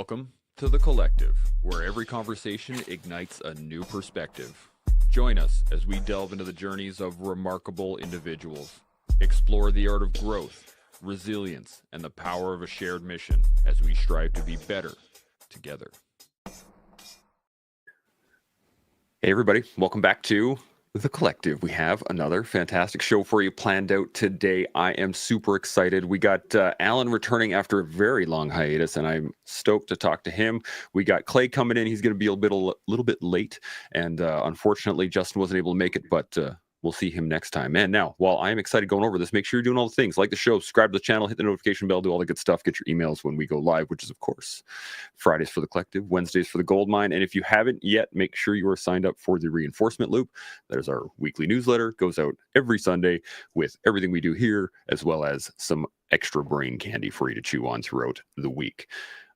Welcome to The Collective, where every conversation ignites a new perspective. Join us as we delve into the journeys of remarkable individuals, explore the art of growth, resilience, and the power of a shared mission as we strive to be better together. Hey everybody, welcome back to The Collective. We have another fantastic show for you planned out today. I am super excited. We got Alan returning after a very long hiatus, and I'm stoked to talk to him. We got Clay coming in. He's going to be a little bit late, and unfortunately, Justin wasn't able to make it, but we'll see him next time. And now, while I'm excited going over this, make sure you're doing all the things. Like the show, subscribe to the channel, hit the notification bell, do all the good stuff. Get your emails when we go live, which is, of course, Fridays for the Collective, Wednesdays for the Gold Mine. And if you haven't yet, make sure you are signed up for the Reinforcement Loop. There's our weekly newsletter. Goes out every Sunday with everything we do here, as well as some extra brain candy for you to chew on throughout the week.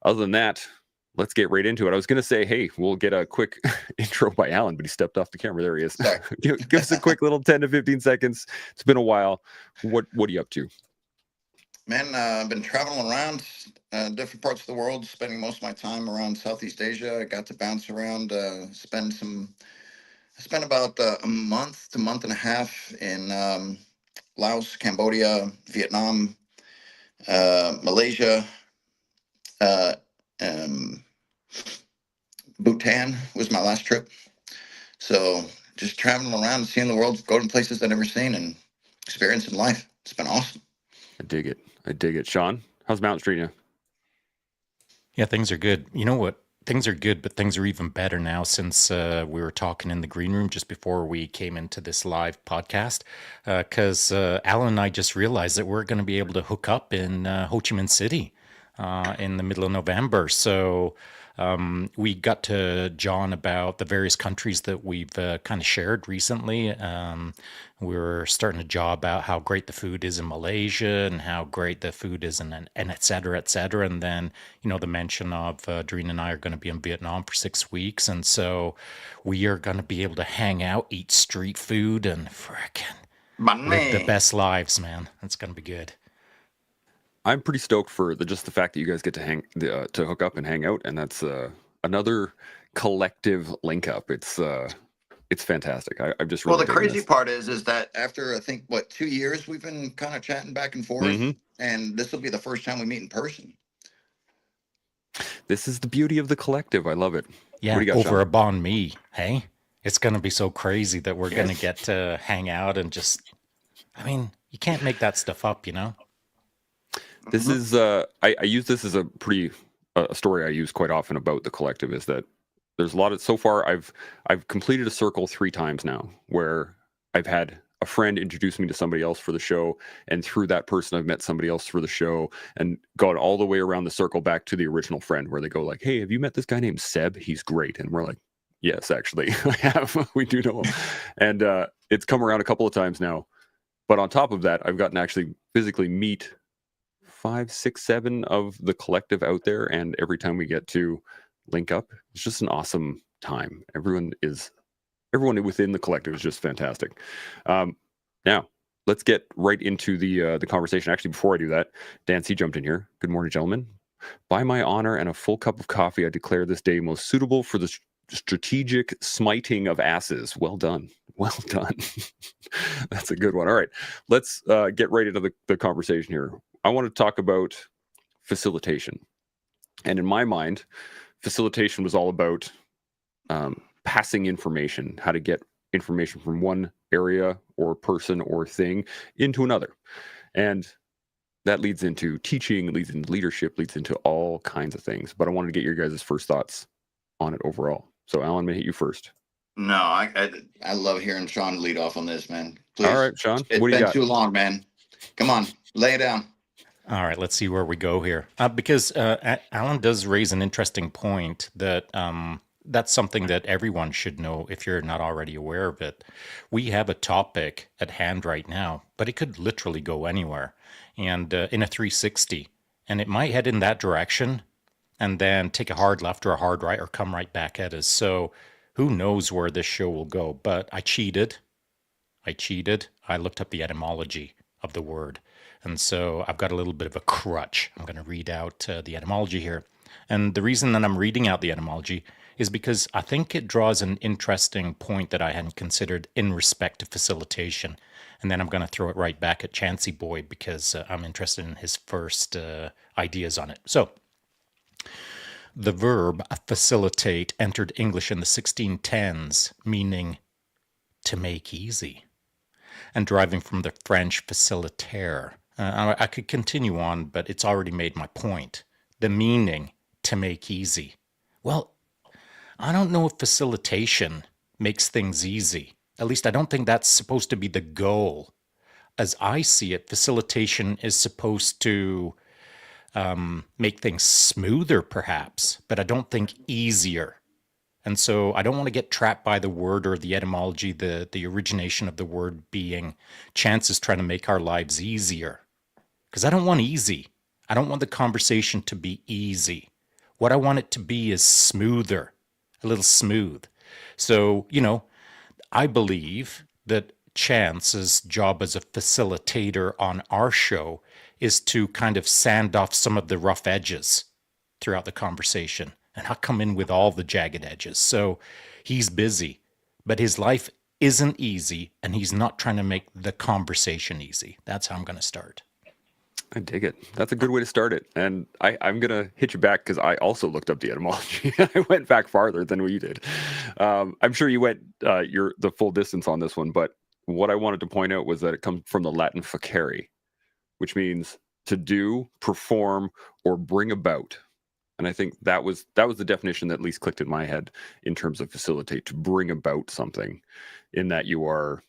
Other than that, let's get right into it. I was going to say, hey, we'll get a quick intro by Alan, but he stepped off the camera. There he is. Give us a quick little 10 to 15 seconds. It's been a while. What are you up to? Man, I've been traveling around different parts of the world, spending most of my time around Southeast Asia. I got to bounce around, I spent about a month to month and a half in Laos, Cambodia, Vietnam, Malaysia, Bhutan was my last trip. So just traveling around, seeing the world, going to places I've never seen and experiencing life. It's been awesome. I dig it. Sean, how's Mountain treating you? Yeah, things are good. You know what? Things are good, but things are even better now since we were talking in the green room just before we came into this live podcast. Because Alan and I just realized that we're going to be able to hook up in Ho Chi Minh City in the middle of November. So we got to John about the various countries that we've kind of shared recently. We were starting to jaw about how great the food is in Malaysia and how great the food is and et cetera, et cetera. And then, you know, the mention of Doreen and I are going to be in Vietnam for 6 weeks. And so we are going to be able to hang out, eat street food, and frickin' live the best lives, man. It's going to be good. I'm pretty stoked for just the fact that you guys get to hook up and hang out, and that's another collective link up. It's fantastic. I've just really the crazy part is that after I think 2 years we've been kind of chatting back and forth, and this will be the first time we meet in person. This is the beauty of the collective. I love it. Yeah, what do you got, over Sean? a banh mi. Hey, it's going to be so crazy that we're going to get to hang out and just. I mean, you can't make that stuff up, you know. This is I use this as a story I use quite often about the collective, is that there's a lot of, so far I've completed a circle 3 times now where I've had a friend introduce me to somebody else for the show, and through that person I've met somebody else for the show, and gone all the way around the circle back to the original friend where they go like, hey, have you met this guy named Seb? He's great. And we're like, yes, actually I have. We do know him. And it's come around a couple of times now. But on top of that, I've gotten to actually physically meet 5, 6, 7 of the collective out there, and every time we get to link up, it's just an awesome time. Everyone within the collective is just fantastic. Now let's get right into the conversation. Actually, before I do that, Dan C jumped in here. Good morning, gentlemen. By my honor and a full cup of coffee, I declare this day most suitable for the strategic smiting of asses. Well done. That's a good one. All right, let's get right into the conversation here. I want to talk about facilitation. And in my mind, facilitation was all about passing information, how to get information from one area or person or thing into another. And that leads into teaching, leads into leadership, leads into all kinds of things. But I wanted to get your guys' first thoughts on it overall. So Alan, I'm going to hit you first. No, I love hearing Sean lead off on this, man. Please. All right, Sean, it's what do you been got? Too long, man. Come on, lay it down. All right, let's see where we go here. Because Alan does raise an interesting point that that's something that everyone should know if you're not already aware of it. We have a topic at hand right now, but it could literally go anywhere, and in a 360, and it might head in that direction and then take a hard left or a hard right or come right back at us. So who knows where this show will go, but I cheated. I looked up the etymology of the word. And so I've got a little bit of a crutch. I'm going to read out the etymology here. And the reason that I'm reading out the etymology is because I think it draws an interesting point that I hadn't considered in respect to facilitation. And then I'm going to throw it right back at Chancey Boy because I'm interested in his first ideas on it. So, the verb facilitate entered English in the 1610s, meaning to make easy, and deriving from the French facilitaire. I could continue on, but it's already made my point. The meaning, to make easy. Well, I don't know if facilitation makes things easy. At least I don't think that's supposed to be the goal. As I see it, facilitation is supposed to make things smoother, perhaps, but I don't think easier. And so I don't want to get trapped by the word or the etymology, the origination of the word being chances trying to make our lives easier. Because I don't want easy. I don't want the conversation to be easy. What I want it to be is smoother, a little smooth. So, I believe that Chance's job as a facilitator on our show is to kind of sand off some of the rough edges throughout the conversation and not come in with all the jagged edges. So he's busy, but his life isn't easy, and he's not trying to make the conversation easy. That's how I'm going to start. I dig it. That's a good way to start it. And I'm going to hit you back because I also looked up the etymology. I went back farther than you did. I'm sure you went the full distance on this one, but what I wanted to point out was that it comes from the Latin facere, which means to do, perform, or bring about. And I think that was the definition that at least clicked in my head in terms of facilitate, to bring about something, in that you are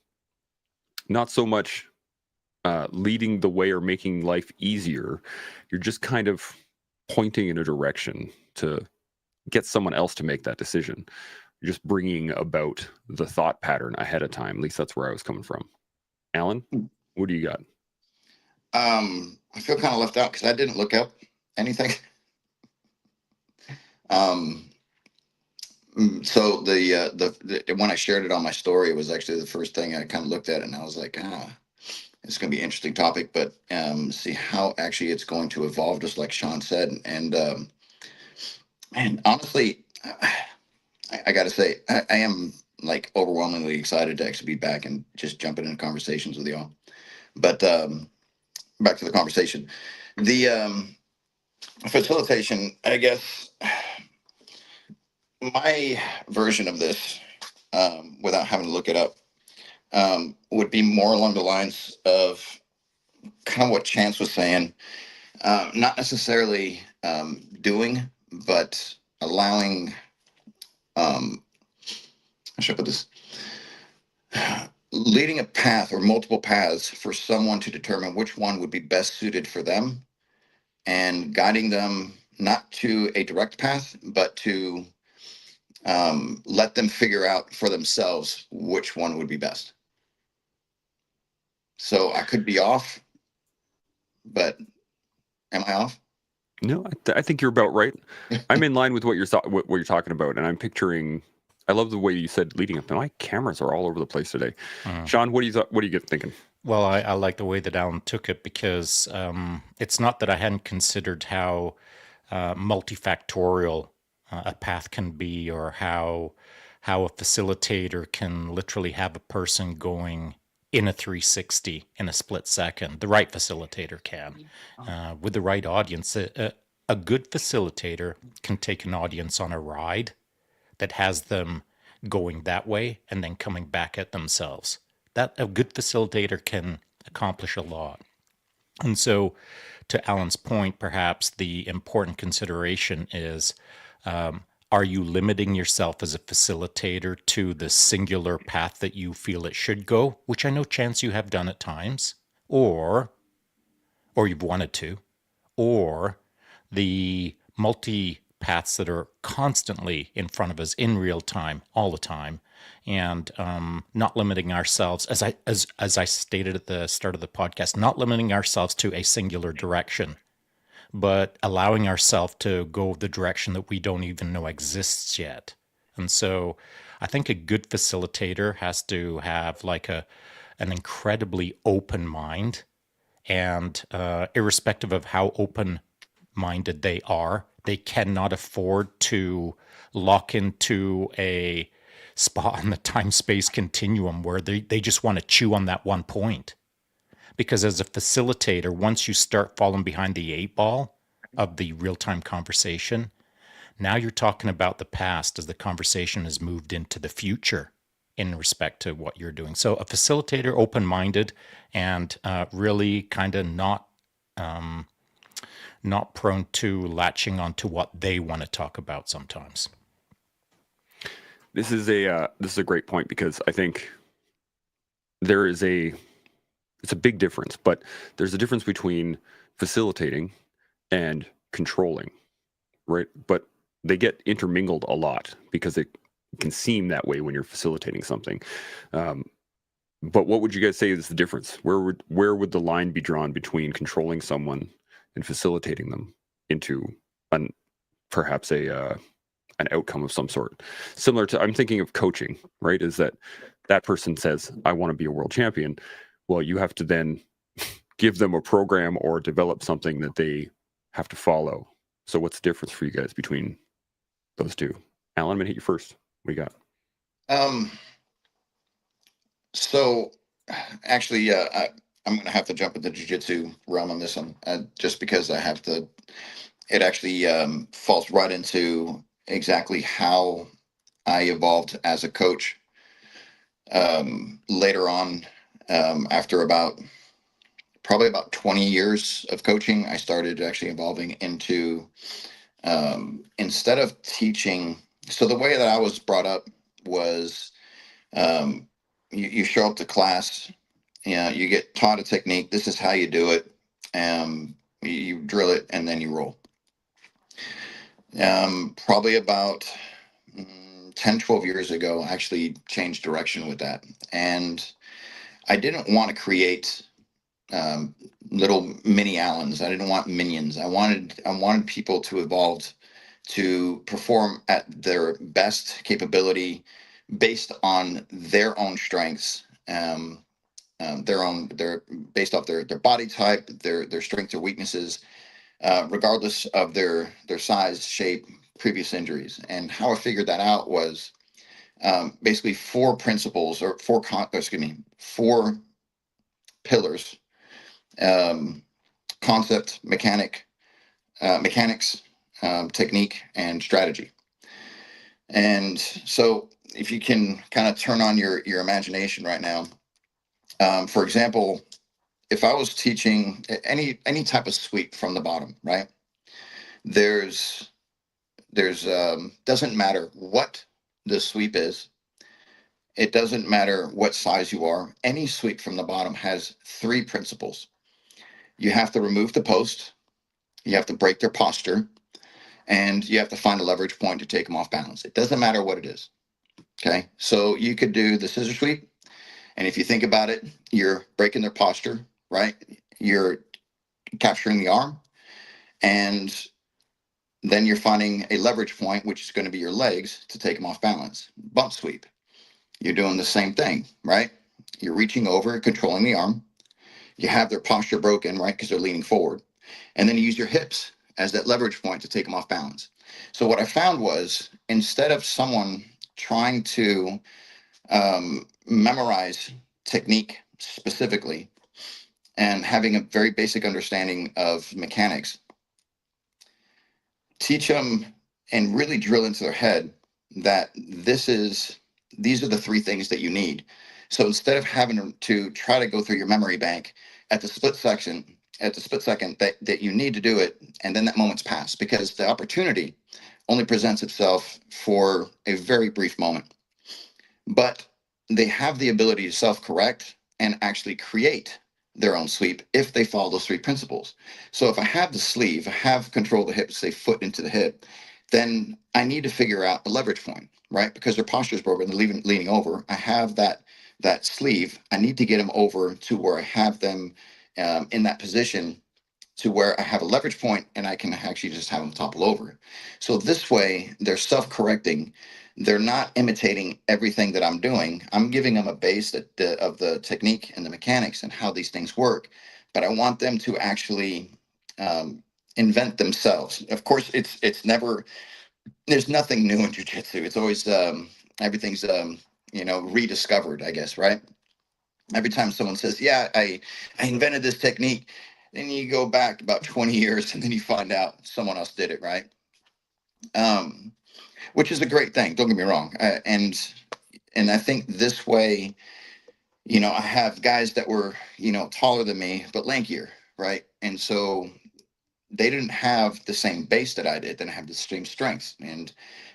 not so much leading the way or making life easier. You're just kind of pointing in a direction to get someone else to make that decision. You're just bringing about the thought pattern ahead of time. At least that's where I was coming from. Alan, what do you got? I feel kind of left out because I didn't look up anything. So the when I shared it on my story, it was actually the first thing I kind of looked at, and I was like, it's going to be an interesting topic, but see how actually it's going to evolve, just like Sean said. And honestly, I got to say, I am like overwhelmingly excited to actually be back and just jumping into conversations with y'all. But back to the conversation, the facilitation, I guess my version of this, without having to look it up, would be more along the lines of kind of what Chance was saying, not necessarily doing, but allowing, how should I put this, leading a path or multiple paths for someone to determine which one would be best suited for them, and guiding them not to a direct path, but to let them figure out for themselves which one would be best. So I could be off, but am I off? No, I think you're about right. I'm in line with what you're talking about, and I'm picturing. I love the way you said leading up. My cameras are all over the place today. Sean, what do you get thinking? Well, I like the way that Alan took it, because it's not that I hadn't considered how multifactorial a path can be, or how a facilitator can literally have a person going in a 360 in a split second. The right facilitator can. With the right audience, a good facilitator can take an audience on a ride that has them going that way and then coming back at themselves. That a good facilitator can accomplish a lot. And so, to Alan's point, perhaps the important consideration is, are you limiting yourself as a facilitator to the singular path that you feel it should go, which I know, Chance, you have done at times, or you've wanted to, or the multi paths that are constantly in front of us in real time, all the time, and not limiting ourselves, as I stated at the start of the podcast, not limiting ourselves to a singular direction, but allowing ourselves to go the direction that we don't even know exists yet. And so I think a good facilitator has to have like an incredibly open mind, and irrespective of how open-minded they they cannot afford to lock into a spot on the time-space continuum where they just want to chew on that one point. Because as a facilitator, once you start falling behind the 8 ball of the real-time conversation, now you're talking about the past as the conversation has moved into the future in respect to what you're doing. So a facilitator, open-minded, and really kind of not prone to latching onto what they want to talk about sometimes. This is a great point, because I think it's a big difference, but there's a difference between facilitating and controlling, right? But they get intermingled a lot because it can seem that way when you're facilitating something. But what would you guys say is the difference? Where would the line be drawn between controlling someone and facilitating them into perhaps an outcome of some sort? Similar to, I'm thinking of coaching, right? Is that person says, I want to be a world champion. Well, you have to then give them a program or develop something that they have to follow. So what's the difference for you guys between those two? Alan, I'm going to hit you first. What do you got? So actually, I'm going to have to jump into the jiu-jitsu realm on this one, just because I have to. It actually falls right into exactly how I evolved as a coach. Later on, after probably about 20 years of coaching, I started actually evolving into, instead of teaching. So the way that I was brought up was, you show up to class, you get taught a technique. This is how you do it. You drill it and then you roll. Probably about 10, 12 years ago, I actually changed direction with that. And I didn't want to create little mini Allens. I didn't want minions. I wanted people to evolve to perform at their best capability based on their own strengths, their based off their body type, their strengths or weaknesses, regardless of their size, shape, previous injuries. And how I figured that out was basically four principles, or four pillars: concept, mechanics, technique, and strategy. And so if you can kind of turn on your imagination right now, for example, if I was teaching any type of sweep from the bottom, right? There's doesn't matter what the sweep is. It doesn't matter what size you are. Any sweep from the bottom has three principles. You have to remove the post, you have to break their posture, and you have to find a leverage point to take them off balance. It doesn't matter what it is. Okay, so you could do the scissor sweep, and if you think about it, you're breaking their posture, right? You're capturing the arm, and then you're finding a leverage point, which is going to be your legs, to take them off balance. Bump sweep, you're doing the same thing, right? You're reaching over and controlling the arm. You have their posture broken, right? Because they're leaning forward. And then you use your hips as that leverage point to take them off balance. So what I found was, instead of someone trying to memorize technique specifically and having a very basic understanding of mechanics, teach them and really drill into their head that these are the three things that you need. So instead of having to try to go through your memory bank at the split second that you need to do it, and then that moment's passed, because the opportunity only presents itself for a very brief moment. But they have the ability to self-correct and actually create their own sweep if they follow those three principles. So if I have the sleeve, I have control of the hip, say foot into the hip, then I need to figure out the leverage point, right? Because their posture is broken, they're leaning over. I have that sleeve. I need to get them over to where I have them in that position, to where I have a leverage point and I can actually just have them topple over. So this way, they're self-correcting. They're not imitating everything that I'm doing. I'm giving them a base of the technique and the mechanics and how these things work. But I want them to actually invent themselves. Of course, it's never, there's nothing new in jiu-jitsu. It's always everything's rediscovered, I guess, right? Every time someone says, yeah, I invented this technique, then you go back about 20 years and then you find out someone else did it, right? Which is a great thing, don't get me wrong. And I think this way, I have guys that were, taller than me, but lankier, right? And so they didn't have the same base that I did, didn't have the same strengths. And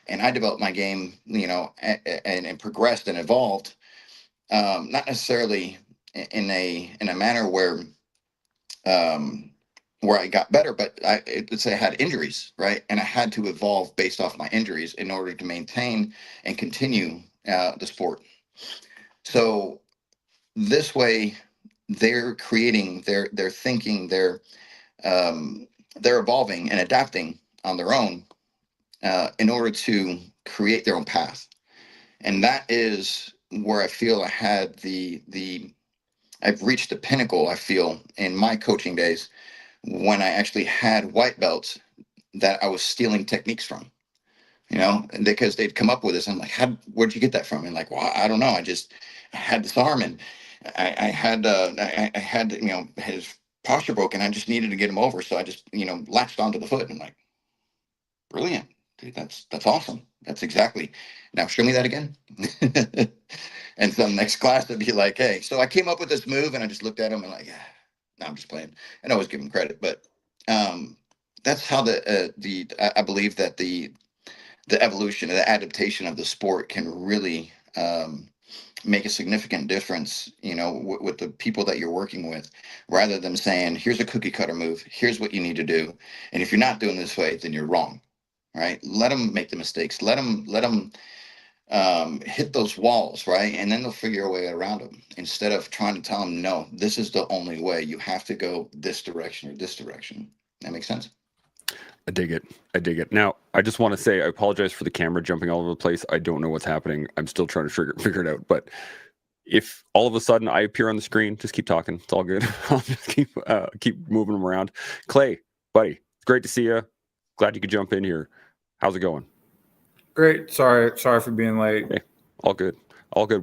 I developed my game, and progressed and evolved, not necessarily in a manner where I got better, but let's say I had injuries, right? And I had to evolve based off my injuries in order to maintain and continue the sport. So this way, they're creating, they're thinking, they're evolving and adapting on their own in order to create their own path. And that is where I feel I had I've reached the pinnacle, I feel, in my coaching days, when I actually had white belts that I was stealing techniques from, and because they'd come up with this. I'm like, where'd you get that from? And like, well, I don't know. I had this arm, and I had, his posture broken. I just needed to get him over. So I just, latched onto the foot. And I'm like, brilliant, dude. That's awesome. That's exactly. Now show me that again. And so next class would be like, hey, so I came up with this move, and I just looked at him and like, yeah, no, I'm just playing. And I always give him credit, but that's how I believe that the evolution and the adaptation of the sport can really make a significant difference, with the people that you're working with, rather than saying, here's a cookie cutter move, here's what you need to do, and if you're not doing this way, then you're wrong, right? Let them make the mistakes, let them hit those walls, right? And then they'll figure a way around them, instead of trying to tell them, no, this is the only way, you have to go this direction or this direction. That makes sense? I dig it. Now, I just want to say, I apologize for the camera jumping all over the place. I don't know what's happening. I'm still trying to figure it out. But if all of a sudden I appear on the screen, just keep talking. It's all good. I'll just keep moving them around. Clay, buddy, it's great to see you. Glad you could jump in here. How's it going? Great. Sorry for being late. Hey, all good.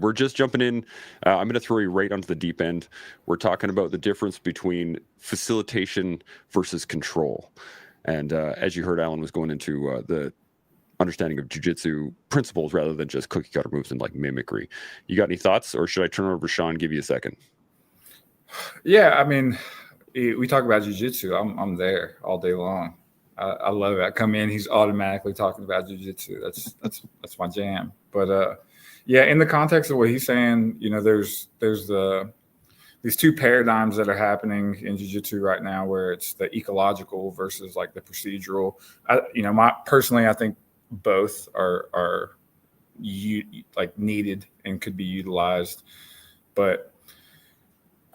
We're just jumping in. I'm going to throw you right onto the deep end. We're talking about the difference between facilitation versus control. And as you heard, Alan was going into the understanding of jiu-jitsu principles rather than just cookie cutter moves and like mimicry. You got any thoughts, or should I turn it over to Sean and give you a second? Yeah, I mean, we talk about jiu-jitsu. I'm there all day long. I love it. I come in, he's automatically talking about jiu-jitsu. That's my jam. But yeah, in the context of what he's saying, there's these two paradigms that are happening in jiu-jitsu right now, where it's the ecological versus like the procedural. Personally, I think both are needed and could be utilized. But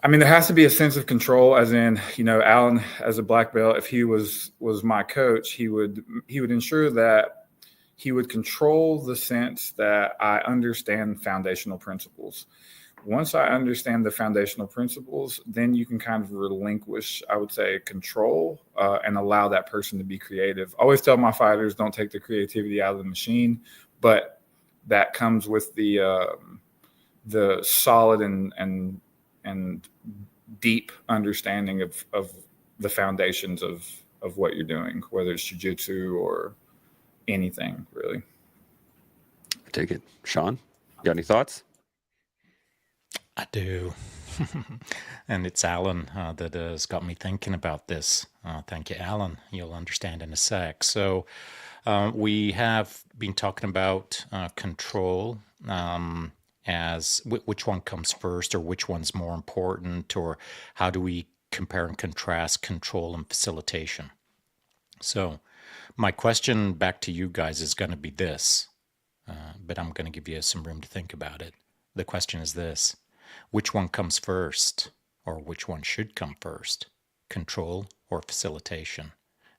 I mean, there has to be a sense of control, as in, Alan, as a black belt, if he was my coach, he would ensure that he would control the sense that I understand foundational principles. Once I understand the foundational principles, then you can kind of relinquish, I would say, control and allow that person to be creative. I always tell my fighters, don't take the creativity out of the machine, but that comes with the solid and deep understanding of the foundations of what you're doing, whether it's jiu-jitsu or anything, really. I take it. Sean, got any thoughts? I do. And it's Alan that has got me thinking about this. Thank you, Alan. You'll understand in a sec. So we have been talking about control as which one comes first, or which one's more important, or how do we compare and contrast control and facilitation. So my question back to you guys is going to be this, but I'm going to give you some room to think about it. The question is this: which one comes first, or which one should come first, control or facilitation?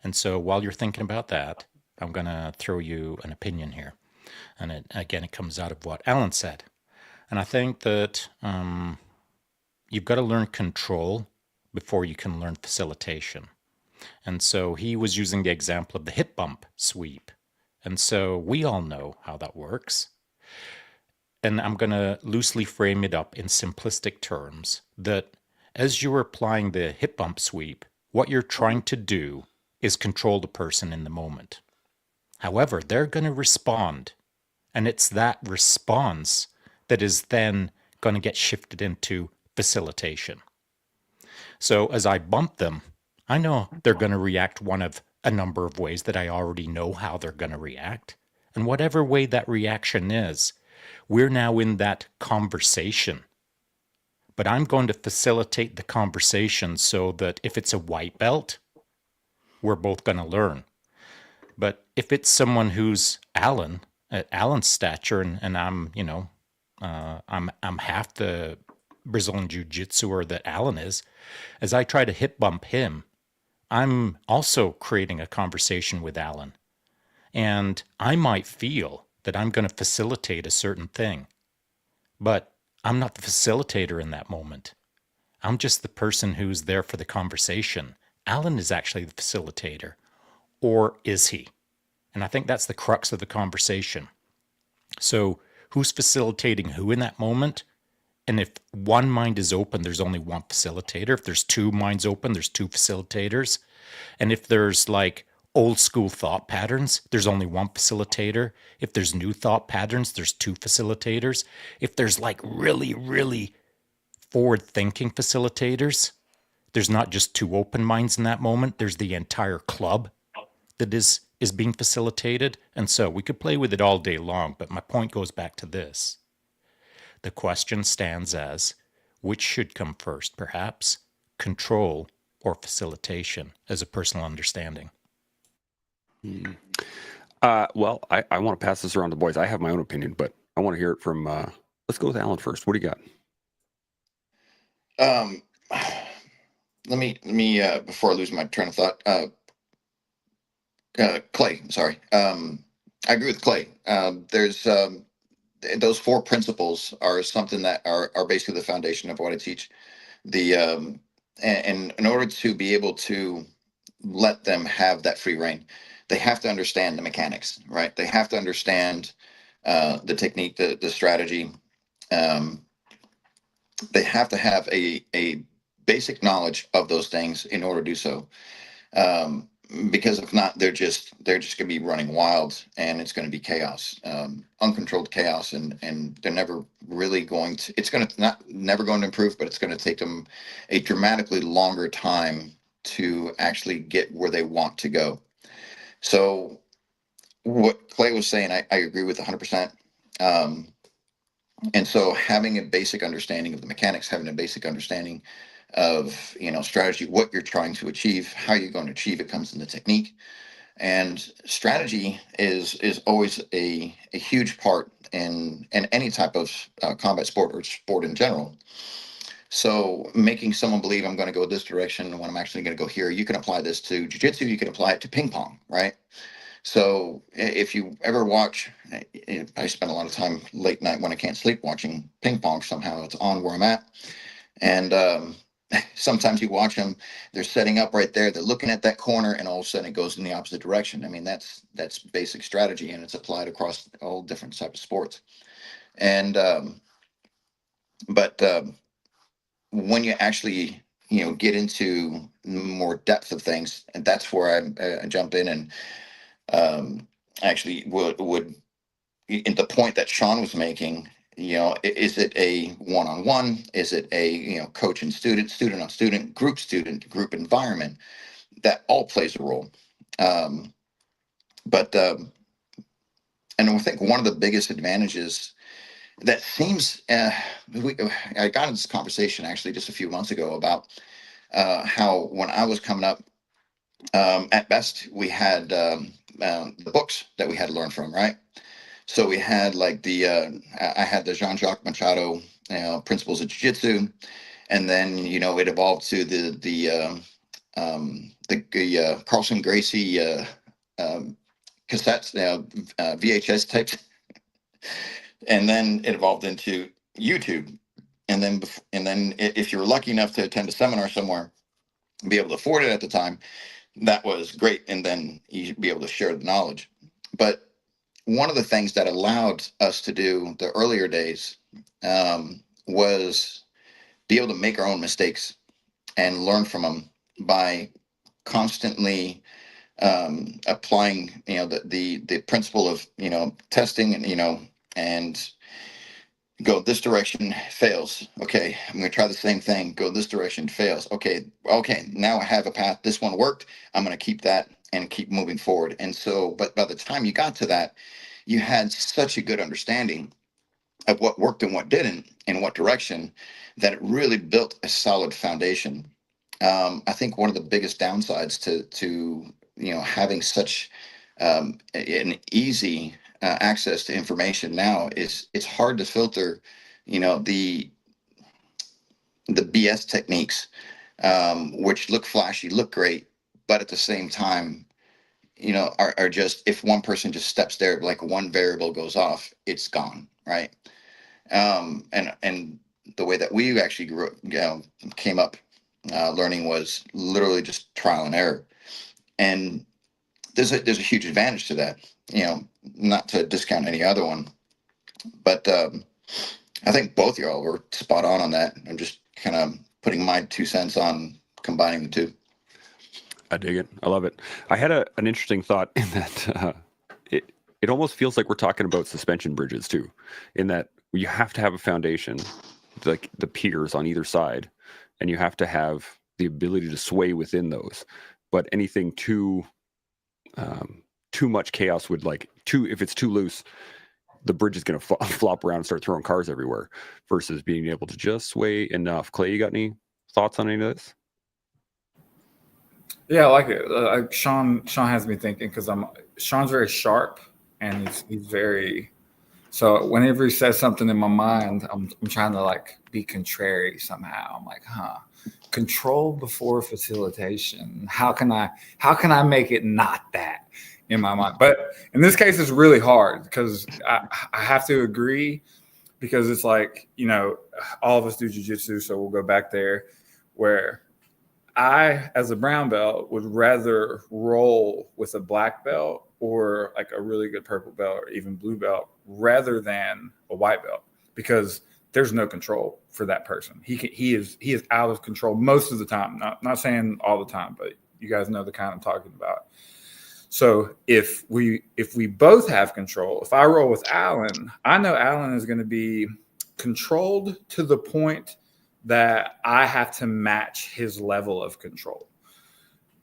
And so while you're thinking about that, I'm going to throw you an opinion here. And it comes out of what Alan said. And I think that you've got to learn control before you can learn facilitation. And so he was using the example of the hip bump sweep. And so we all know how that works. And I'm going to loosely frame it up in simplistic terms that as you're applying the hip bump sweep, what you're trying to do is control the person in the moment. However, they're going to respond. And it's that response that is then going to get shifted into facilitation. So as I bump them, I know they're going to react one of a number of ways that I already know how they're going to react. And whatever way that reaction is, we're now in that conversation. But I'm going to facilitate the conversation so that if it's a white belt, we're both going to learn. But if it's someone who's Alan, at Alan's stature, and I'm, I'm half the Brazilian Jiu-Jitsuer that Alan is, as I try to hip bump him, I'm also creating a conversation with Alan. And I might feel that I'm going to facilitate a certain thing, but I'm not the facilitator in that moment. I'm just the person who's there for the conversation. Alan is actually the facilitator. Or is he? And I think that's the crux of the conversation. So who's facilitating who in that moment? And if one mind is open, there's only one facilitator. If there's two minds open, there's two facilitators. And if there's like old school thought patterns, there's only one facilitator. If there's new thought patterns, there's two facilitators. If there's like really, really forward thinking facilitators, there's not just two open minds in that moment. There's the entire club that is being facilitated. And so we could play with it all day long, but my point goes back to this. The question stands as, which should come first, perhaps? Control or facilitation as a personal understanding? Well, I want to pass this around to the boys. I have my own opinion, but I want to hear it from, let's go with Alan first. What do you got? Let me before I lose my train of thought, Clay, sorry. I agree with Clay. There's those four principles are something that are basically the foundation of what I teach. And in order to be able to let them have that free reign, they have to understand the mechanics, right? They have to understand the technique, the strategy. They have to have a basic knowledge of those things in order to do so. Because if not, they're just going to be running wild, and it's going to be chaos, uncontrolled chaos, and they're never really going to. It's going to never going to improve, but it's going to take them a dramatically longer time to actually get where they want to go. So, what Clay was saying, I agree with 100%. And so, having a basic understanding of the mechanics, having a basic understanding of strategy, what you're trying to achieve, how you're going to achieve it, comes in the technique. And strategy is always a huge part in any type of combat sport or sport in general. So making someone believe I'm going to go this direction when I'm actually going to go here. You can apply this to jiu-jitsu, you can apply it to ping pong, right? So if you ever watch, I spend a lot of time late night when I can't sleep watching ping pong. Somehow it's on where I'm at. And sometimes you watch them, they're setting up right there, they're looking at that corner, and all of a sudden it goes in the opposite direction. I mean, that's basic strategy, and it's applied across all different types of sports. And but when you actually get into more depth of things, and that's where I jump in and actually would in the point that Sean was making. Is it a one-on-one? Is it a coach and student, student on student, group environment? That all plays a role. And I think one of the biggest advantages that seems I got into this conversation actually just a few months ago about how when I was coming up, at best we had the books that we had to learn from, right? So we had like I had the Jean-Jacques Machado, Principles of Jiu-Jitsu, and then it evolved to the Carlson Gracie cassettes, VHS tapes, and then it evolved into YouTube, and then if you were lucky enough to attend a seminar somewhere, be able to afford it at the time, that was great. And then you'd be able to share the knowledge. But one of the things that allowed us to do the earlier days was be able to make our own mistakes and learn from them by constantly applying, the principle of, testing and go this direction, fails. Okay, I'm going to try the same thing. Go this direction, fails. Okay, now I have a path. This one worked. I'm going to keep that and keep moving forward. And so, but by the time you got to that, you had such a good understanding of what worked and what didn't, in what direction, that it really built a solid foundation. I think one of the biggest downsides to having such an easy access to information now is it's hard to filter, the BS techniques, which look flashy, look great, but at the same time, are just, if one person just steps there, like one variable goes off, it's gone, right? And the way that we actually grew, came up learning was literally just trial and error. And there's a huge advantage to that, not to discount any other one, but I think both y'all were spot on that. I'm just kind of putting my 2 cents on combining the two. I dig it. I love it. I had an interesting thought in that it almost feels like we're talking about suspension bridges too, in that you have to have a foundation, like the piers on either side, and you have to have the ability to sway within those. But anything too much chaos would if it's too loose, the bridge is going to flop around and start throwing cars everywhere, versus being able to just sway enough. Clay, you got any thoughts on any of this? Yeah, I like it. Sean has me thinking, because Sean's very sharp, and he's very. So whenever he says something in my mind, I'm trying to be contrary somehow. I'm like, control before facilitation. How can I make it not that in my mind? But in this case, it's really hard, because I have to agree, because it's all of us do jiu-jitsu, so we'll go back there, where I, as a brown belt, would rather roll with a black belt or a really good purple belt or even blue belt rather than a white belt, because there's no control for that person. He is out of control most of the time. Not saying all the time, but you guys know the kind I'm talking about. So if we both have control, if I roll with Alan, I know Alan is going to be controlled to the point that I have to match his level of control.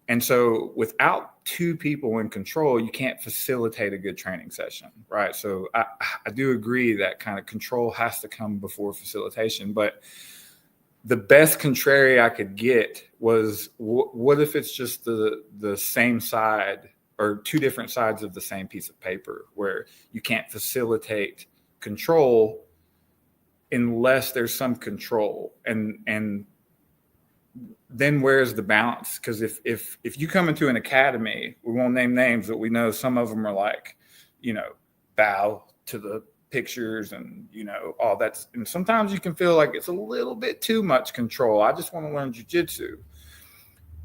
And so without two people in control, you can't facilitate a good training session, right? So I do agree that kind of control has to come before facilitation. But the best contrary I could get was, what if it's just the same side, or two different sides of the same piece of paper, where you can't facilitate control unless there's some control, and then where's the balance? Because if you come into an academy, we won't name names, but we know some of them are bow to the pictures and all that, and sometimes you can feel like it's a little bit too much control. I just want to learn jiu-jitsu.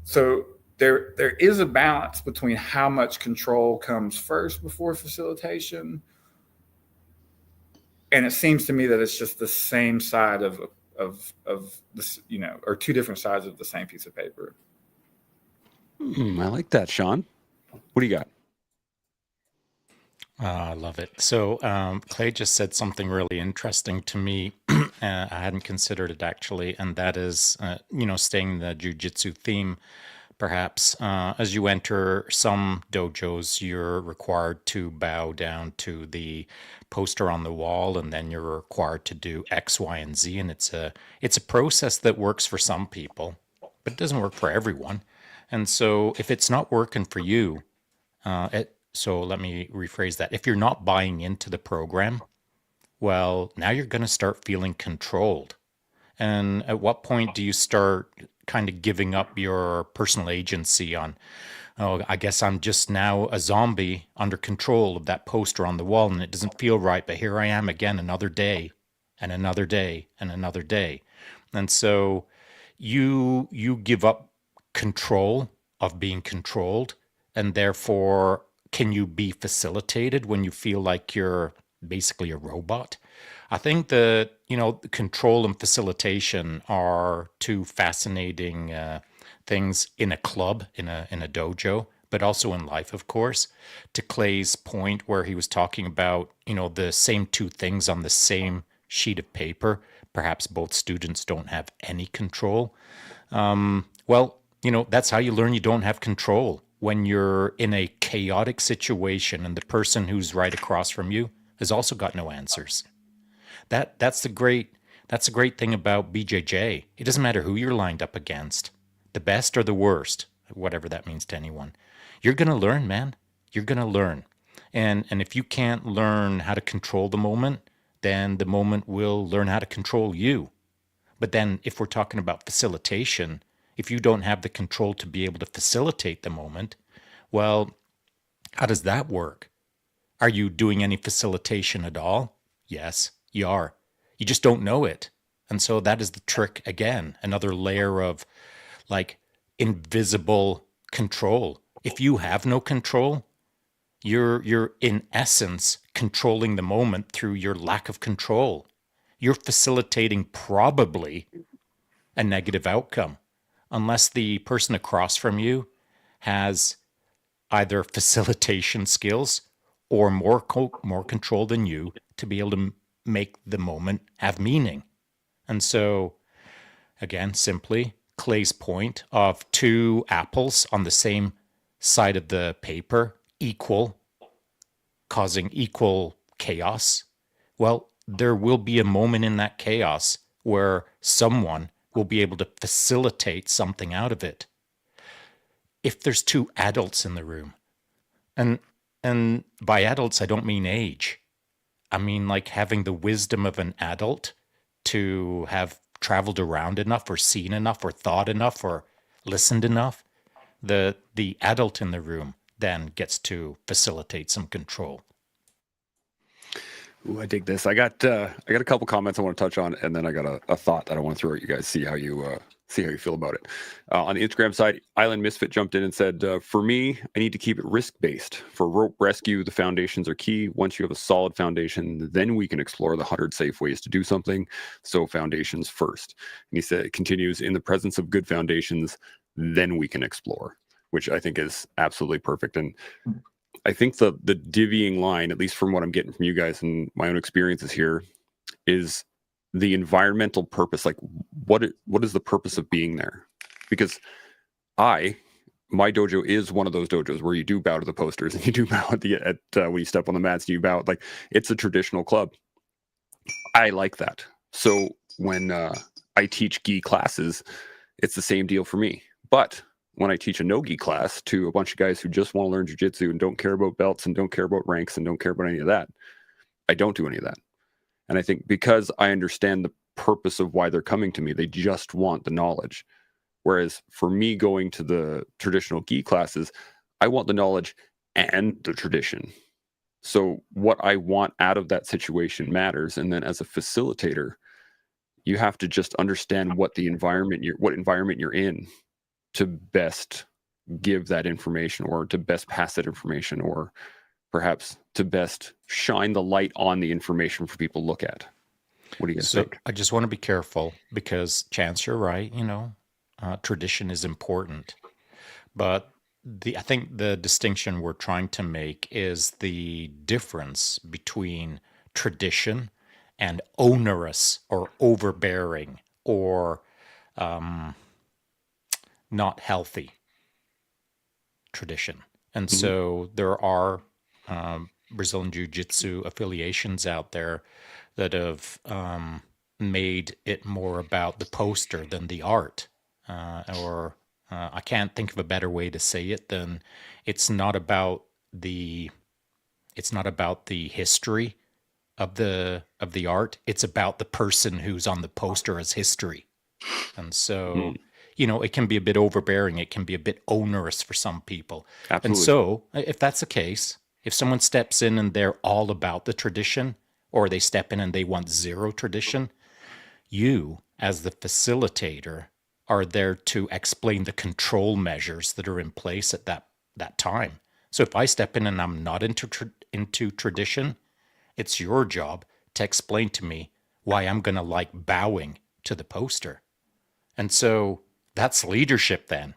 So there is a balance between how much control comes first before facilitation. And it seems to me that it's just the same side of this, or two different sides of the same piece of paper. I like that, Sean. What do you got? I love it. So Clay just said something really interesting to me. I hadn't considered it, actually, and that is, staying in the jiu-jitsu theme. Perhaps as you enter some dojos, you're required to bow down to the poster on the wall, and then you're required to do X, Y, and Z. And it's a process that works for some people, but it doesn't work for everyone. And so if it's not working for you, so let me rephrase that. If you're not buying into the program, well, now you're going to start feeling controlled. And at what point do you start kind of giving up your personal agency on, I guess I'm just now a zombie under control of that poster on the wall, and it doesn't feel right, but here I am again, another day and another day and another day. And so you give up control of being controlled, and therefore can you be facilitated when you feel like you're basically a robot? I think that, control and facilitation are two fascinating things in a club, in a dojo, but also in life, of course. To Clay's point where he was talking about, the same two things on the same sheet of paper, perhaps both students don't have any control. Well, that's how you learn you don't have control, when you're in a chaotic situation and the person who's right across from you has also got no answers. That's the great thing about BJJ. It doesn't matter who you're lined up against, the best or the worst, whatever that means to anyone. You're gonna learn, man. You're gonna learn, and if you can't learn how to control the moment, then the moment will learn how to control you. But then, if we're talking about facilitation, if you don't have the control to be able to facilitate the moment, well, how does that work? Are you doing any facilitation at all? Yes, you are. You just don't know it. And so that is the trick again, another layer of like invisible control. If you have no control, you're in essence controlling the moment through your lack of control. You're facilitating probably a negative outcome, unless the person across from you has either facilitation skills or more control than you to be able to make the moment have meaning. And so, again, simply Clay's point of two apples on the same side of the paper equal, causing equal chaos. Well, there will be a moment in that chaos where someone will be able to facilitate something out of it. If there's two adults in the room, and by adults I don't mean age, I mean like having the wisdom of an adult to have traveled around enough or seen enough or thought enough or listened enough, the adult in the room then gets to facilitate some control. Ooh, I dig this. I got a couple comments I want to touch on, and then I got a thought that I want to throw at you guys. See how you feel about it. On the Instagram side, Island Misfit jumped in and said, "For me, I need to keep it risk-based. For rope rescue, the foundations are key. Once you have a solid foundation, then we can explore the 100 safe ways to do something. So foundations first." And he said, it continues, "In the presence of good foundations, then we can explore," which I think is absolutely perfect. And I think the divvying line, at least from what I'm getting from you guys and my own experiences here, is the environmental purpose. Like, what is the purpose of being there? Because my dojo is one of those dojos where you do bow to the posters and you do bow when you step on the mats, you bow. Like, it's a traditional club. I like that. So when I teach gi classes, it's the same deal for me. But when I teach a no-gi class to a bunch of guys who just want to learn jiu-jitsu and don't care about belts and don't care about ranks and don't care about any of that, I don't do any of that. And I think because I understand the purpose of why they're coming to me, they just want the knowledge. Whereas for me going to the traditional gi classes, I want the knowledge and the tradition. So what I want out of that situation matters. And then as a facilitator, you have to just understand what environment you're in to best give that information, or to best pass that information, or perhaps to best shine the light on the information for people to look at. What do you guys think? I just want to be careful because, Chance, you're right. Tradition is important, but I think the distinction we're trying to make is the difference between tradition and onerous or overbearing or not healthy tradition. And so there are Brazilian Jiu-Jitsu affiliations out there that have made it more about the poster than the art. I can't think of a better way to say it than it's not about the history of the art. It's about the person who's on the poster as history. And so it can be a bit overbearing. It can be a bit onerous for some people. Absolutely. And so if that's the case, if someone steps in and they're all about the tradition, or they step in and they want zero tradition, you, as the facilitator, are there to explain the control measures that are in place at that time. So if I step in and I'm not into tradition, it's your job to explain to me why I'm going to like bowing to the poster. And so that's leadership then.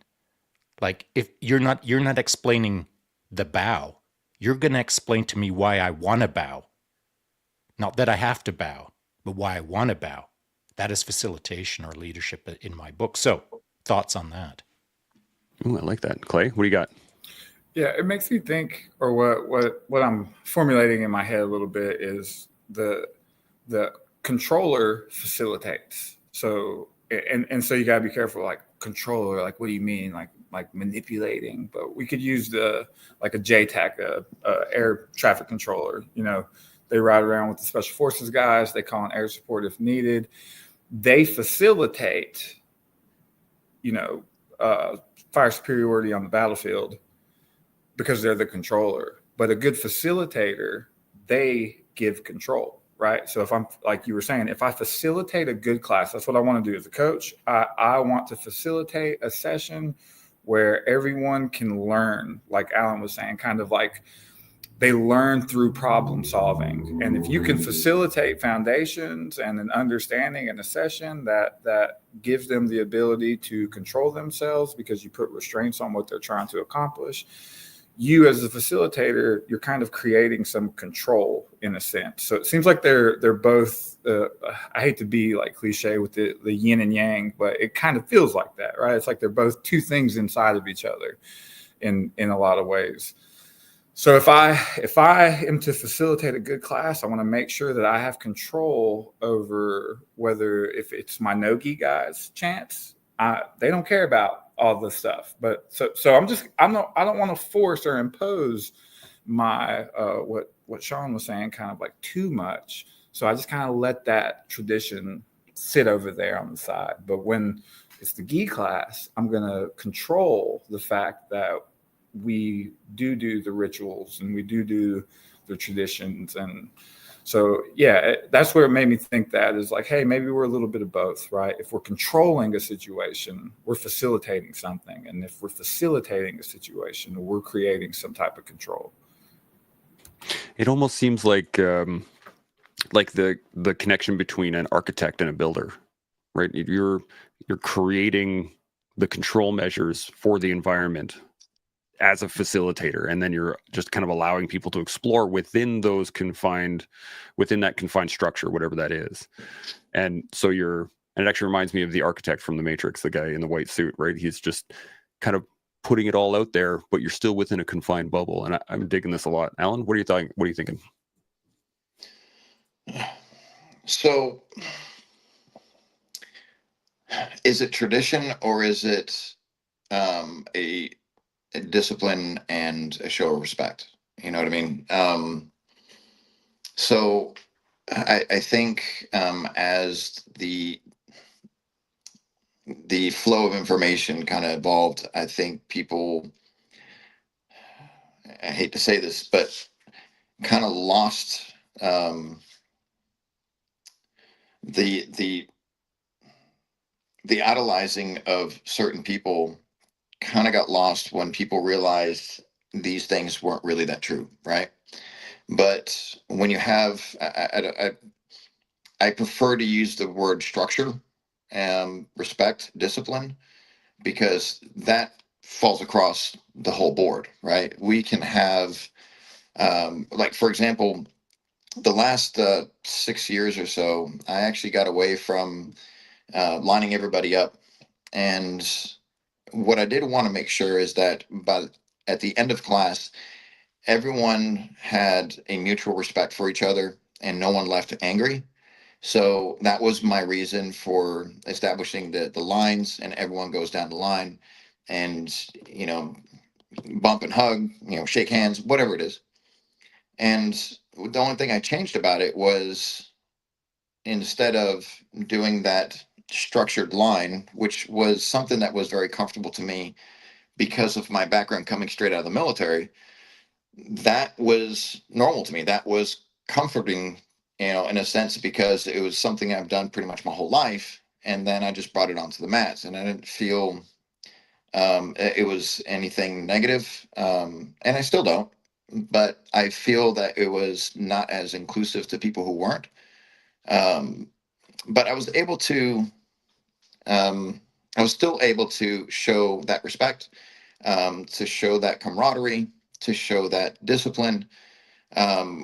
Like if you're not explaining the bow, you're going to explain to me why I want to bow. Not that I have to bow, but why I want to bow. That is facilitation or leadership in my book. So, thoughts on that? Ooh, I like that. Clay, what do you got? Yeah, it makes me think, or what I'm formulating in my head a little bit is the controller facilitates. So so you gotta be careful, like controller, like what do you mean, like manipulating? But we could use a JTAC, air traffic controller. You know, they ride around with the special forces guys. They call in air support if needed. They facilitate, fire superiority on the battlefield because they're the controller. But a good facilitator, they give control, right? So if I'm, like you were saying, if I facilitate a good class, that's what I want to do as a coach. I want to facilitate a session where everyone can learn, like Alan was saying, kind of like they learn through problem solving. And if you can facilitate foundations and an understanding in a session that gives them the ability to control themselves because you put restraints on what they're trying to accomplish, you as a facilitator, you're kind of creating some control in a sense. So it seems like they're both, I hate to be like cliche with the yin and yang, but it kind of feels like that, right? It's like they're both two things inside of each other in a lot of ways. So if I am to facilitate a good class, I want to make sure that I have control over whether if it's my no-gi guys' chance, they don't care about all this stuff. But so I don't want to force or impose my what Sean was saying, kind of like too much. So I just kind of let that tradition sit over there on the side. But when it's the gi class, I'm going to control the fact that we do the rituals and we do the traditions. And so, yeah, that's where it made me think that is like, hey, maybe we're a little bit of both, right? If we're controlling a situation, we're facilitating something. And if we're facilitating a situation, we're creating some type of control. It almost seems like the connection between an architect and a builder, right? You're creating the control measures for the environment as a facilitator, and then you're just kind of allowing people to explore within that confined structure, whatever that is. And so and it actually reminds me of the architect from The Matrix, the guy in the white suit, right? He's just kind of putting it all out there, but you're still within a confined bubble. And I'm digging this a lot. Alan, what are you thinking? So is it tradition or is it a discipline and a show of respect? You know what I mean? So I think as the flow of information kind of evolved, I think people, I hate to say this, but kind of lost the idolizing of certain people kind of got lost when people realized these things weren't really that true, right? But when you have, I prefer to use the word structure, respect, discipline, because that falls across the whole board, right? We can have, like, for example, the last 6 years or so, I actually got away from lining everybody up. And what I did want to make sure is that at the end of class, everyone had a mutual respect for each other and no one left angry. So that was my reason for establishing the lines, and everyone goes down the line and, bump and hug, shake hands, whatever it is. And the only thing I changed about it was, instead of doing that structured line, which was something that was very comfortable to me because of my background coming straight out of the military, that was normal to me. That was comforting, in a sense, because it was something I've done pretty much my whole life. and then I just brought it onto the mats, and I didn't feel it was anything negative, and I still don't. But I feel that it was not as inclusive to people who weren't. Um, but I was able to. I was still able to show that respect, to show that camaraderie, to show that discipline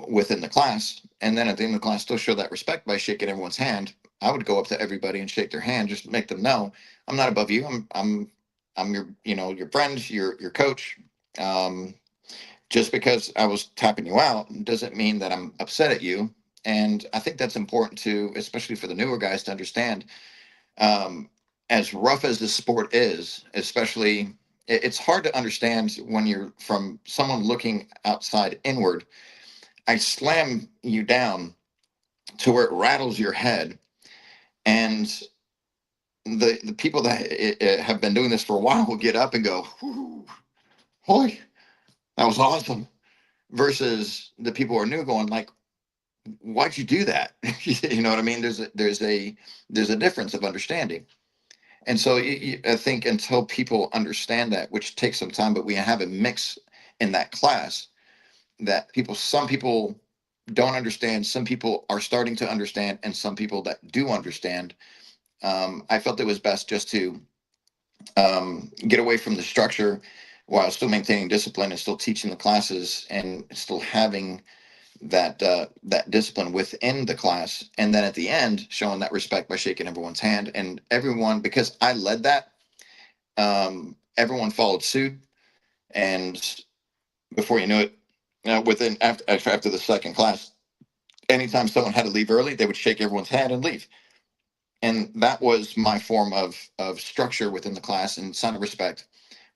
within the class. And then at the end of the class, still show that respect by shaking everyone's hand. I would go up to everybody and shake their hand, just to make them know I'm not above you. I'm your, your friend, your coach. Um, just because I was tapping you out doesn't mean that I'm upset at you. And I think that's important to, especially for the newer guys, to understand. Um, as rough as this sport is, especially, it's hard to understand when you're from someone looking outside inward. I slam you down to where it rattles your head, and the people that have been doing this for a while will get up and go, "Holy, that was awesome!" Versus the people who are new going like, "Why'd you do that?" You know what I mean? There's a difference of understanding. And so I think until people understand that, which takes some time, but we have a mix in that class that some people don't understand, some people are starting to understand, and some people that do understand. I felt it was best just to get away from the structure while still maintaining discipline and still teaching the classes and still having that discipline within the class, and then at the end showing that respect by shaking everyone's hand, and everyone, because I led that, everyone followed suit, and before you knew it, within after the second class, anytime someone had to leave early, they would shake everyone's hand and leave. And that was my form of structure within the class and sign of respect,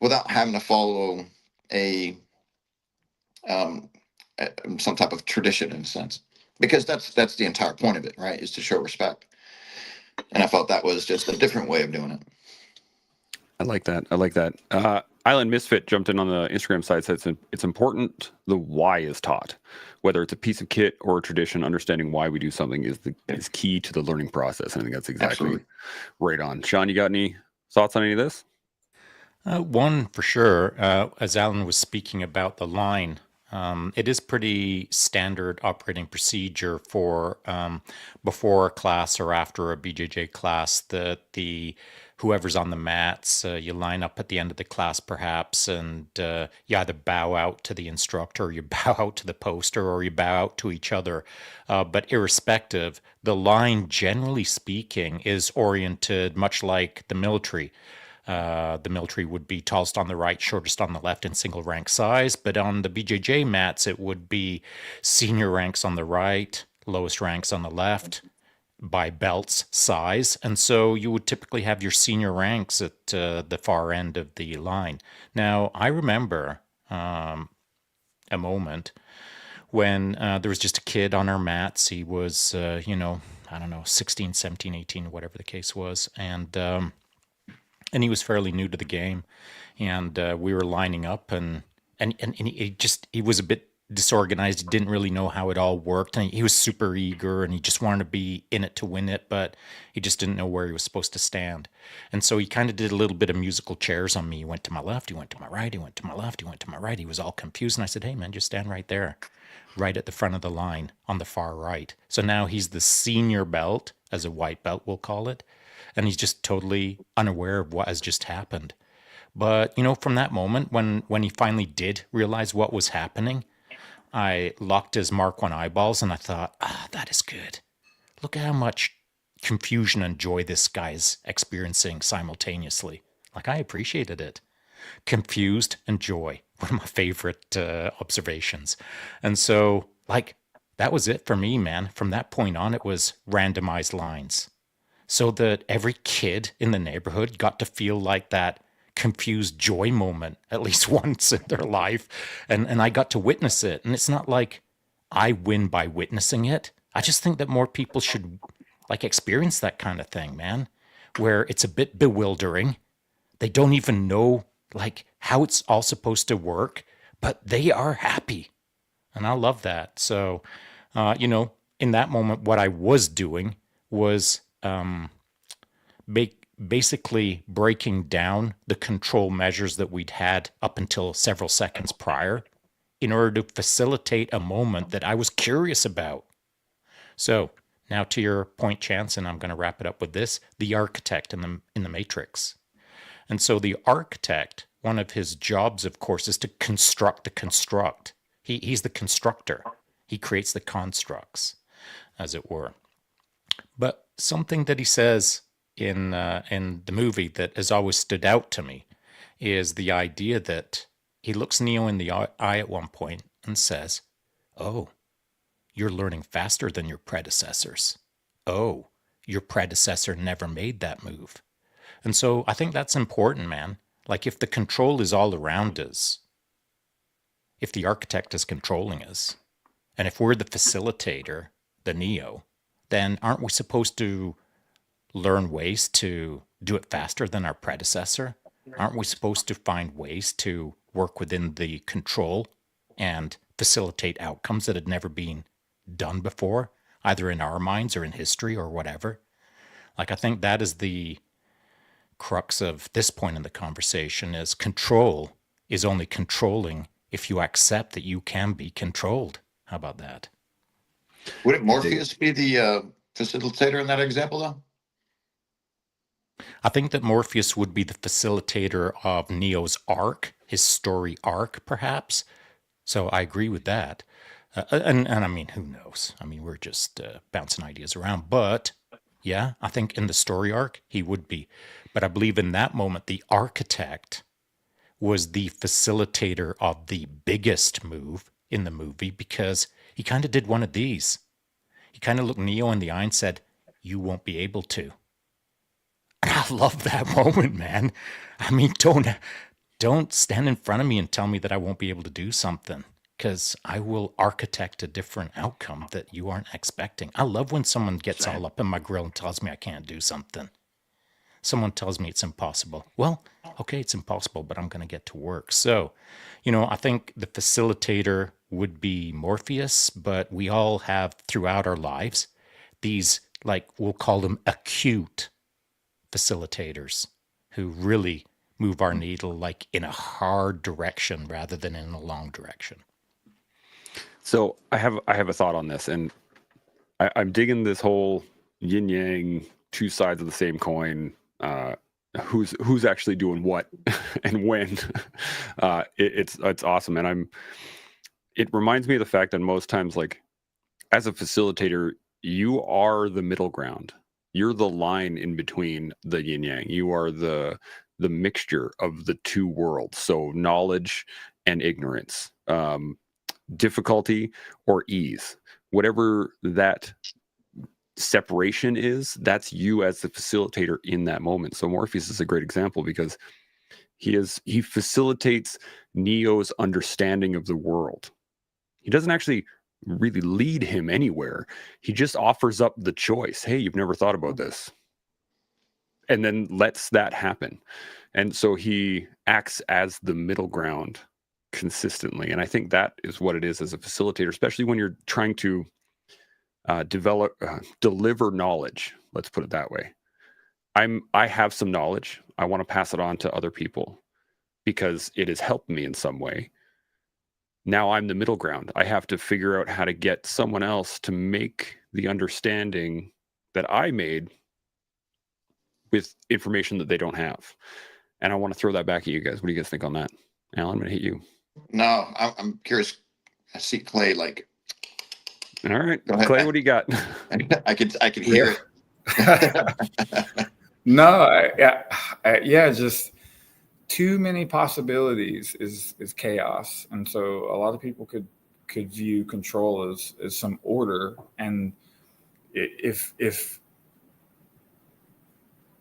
without having to follow a um, some type of tradition in a sense, because that's the entire point of it, right? Is to show respect. And I felt that was just a different way of doing it. I like that. I like that. Island Misfit jumped in on the Instagram side, said it's important the why is taught. Whether it's a piece of kit or a tradition, understanding why we do something is key to the learning process. And I think that's exactly Absolutely. right on. Sean, you got any thoughts on any of this? One for sure, as Alan was speaking about the line, it is pretty standard operating procedure for before a class or after a BJJ class that the whoever's on the mats, you line up at the end of the class perhaps, and you either bow out to the instructor, or you bow out to the poster, or you bow out to each other. But irrespective, the line, generally speaking, is oriented much like the military. The military would be tallest on the right, shortest on the left in single rank size. But on the BJJ mats, it would be senior ranks on the right, lowest ranks on the left by belts size. And so you would typically have your senior ranks at the far end of the line. Now, I remember a moment when there was just a kid on our mats. He was, I don't know, 16, 17, 18, whatever the case was. And he was fairly new to the game, and we were lining up, and he was a bit disorganized. He didn't really know how it all worked, and he was super eager, and he just wanted to be in it to win it, but he just didn't know where he was supposed to stand. And so he kind of did a little bit of musical chairs on me. He went to my left, he went to my right, he went to my left, he went to my right. He was all confused, and I said, "Hey, man, just stand right there, right at the front of the line on the far right." So now he's the senior belt, as a white belt, we'll call it. And he's just totally unaware of what has just happened. But, from that moment, when he finally did realize what was happening, I locked his Mark 1 eyeballs and I thought, that is good. Look at how much confusion and joy this guy's experiencing simultaneously. Like, I appreciated it. Confused and joy, one of my favorite observations. And so, that was it for me, man. From that point on, it was randomized lines, so that every kid in the neighborhood got to feel like that confused joy moment at least once in their life. And I got to witness it. And it's not like I win by witnessing it. I just think that more people should experience that kind of thing, man, where it's a bit bewildering. They don't even know how it's all supposed to work, but they are happy. And I love that. So, in that moment, what I was doing was basically breaking down the control measures that we'd had up until several seconds prior in order to facilitate a moment that I was curious about. So now to your point, Chance, and I'm going to wrap it up with this: the architect in the Matrix. And so the architect, one of his jobs, of course, is to construct the construct. He's the constructor. He creates the constructs, as it were. But something that he says in the movie that has always stood out to me is the idea that he looks Neo in the eye at one point and says, "Oh, you're learning faster than your predecessors. Oh, your predecessor never made that move." And so I think that's important, man. Like, if the control is all around us, if the architect is controlling us, and if we're the facilitator, the Neo, then aren't we supposed to learn ways to do it faster than our predecessor? Aren't we supposed to find ways to work within the control and facilitate outcomes that had never been done before, either in our minds or in history or whatever? Like, I think that is the crux of this point in the conversation, is control is only controlling if you accept that you can be controlled. How about that? Would Morpheus be the facilitator in that example, though? I think that Morpheus would be the facilitator of Neo's arc, his story arc, perhaps. So I agree with that. And I mean, who knows? I mean, we're just bouncing ideas around. But yeah, I think in the story arc, he would be. But I believe in that moment, the architect was the facilitator of the biggest move in the movie, because he kind of did one of these. He kind of looked Neo in the eye and said, "You won't be able to." And I love that moment, man. I mean, don't stand in front of me and tell me that I won't be able to do something, because I will architect a different outcome that you aren't expecting. I love when someone gets all up in my grill and tells me I can't do something. Someone tells me it's impossible. Well, okay, it's impossible, but I'm going to get to work. So, I think the facilitator would be Morpheus, but we all have throughout our lives these, like, we'll call them acute facilitators who really move our needle like in a hard direction rather than in a long direction. So I have a thought on this, and I'm digging this whole yin yang, two sides of the same coin. Who's actually doing what and when? It's awesome, and it reminds me of the fact that most times, like, as a facilitator, you are the middle ground. You're the line in between the yin yang. You are the mixture of the two worlds. So knowledge and ignorance, difficulty or ease, whatever that separation is, that's you as the facilitator in that moment. So Morpheus is a great example, because he facilitates Neo's understanding of the world. He doesn't actually really lead him anywhere. He just offers up the choice. Hey, you've never thought about this. And then lets that happen. And so he acts as the middle ground consistently. And I think that is what it is as a facilitator, especially when you're trying to deliver knowledge. Let's put it that way. I have some knowledge. I want to pass it on to other people because it has helped me in some way. Now I'm the middle ground. I have to figure out how to get someone else to make the understanding that I made with information that they don't have. And I want to throw that back at you guys. What do you guys think on that? Alan, I'm going to hit you. No, I'm curious. I see Clay like. All right, Clay, what do you got? I could hear it. No, yeah, just too many possibilities is chaos, and so a lot of people could view control as some order. And if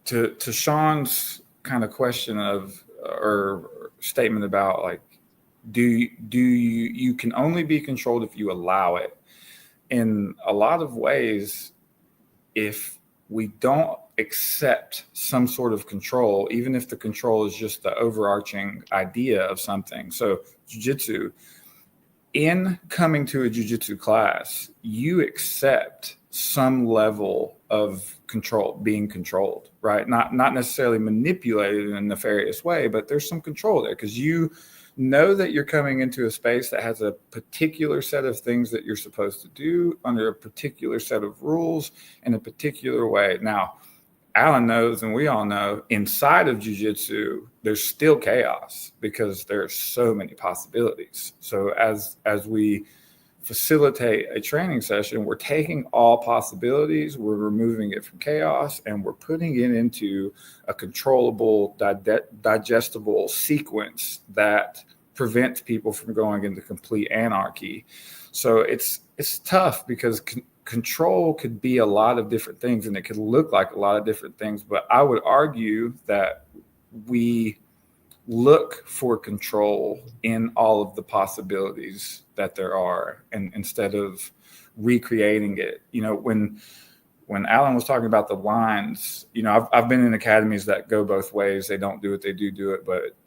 to Sean's kind of question or statement about, like, do you can only be controlled if you allow it. In a lot of ways, if we don't accept some sort of control, even if the control is just the overarching idea of something. So jiu-jitsu, in coming to a jiu-jitsu class, you accept some level of being controlled, right? Not necessarily manipulated in a nefarious way, but there's some control there because you know that you're coming into a space that has a particular set of things that you're supposed to do under a particular set of rules in a particular way. Now, Alan knows, and we all know, inside of jiu-jitsu, there's still chaos because there's so many possibilities. So as we facilitate a training session, we're taking all possibilities, we're removing it from chaos, and we're putting it into a controllable, digestible sequence that prevents people from going into complete anarchy. So it's tough because control could be a lot of different things, and it could look like a lot of different things. But I would argue that we look for control in all of the possibilities that there are, and instead of recreating it. When Alan was talking about the lines, I've been in academies that go both ways. They don't do it, they do it. But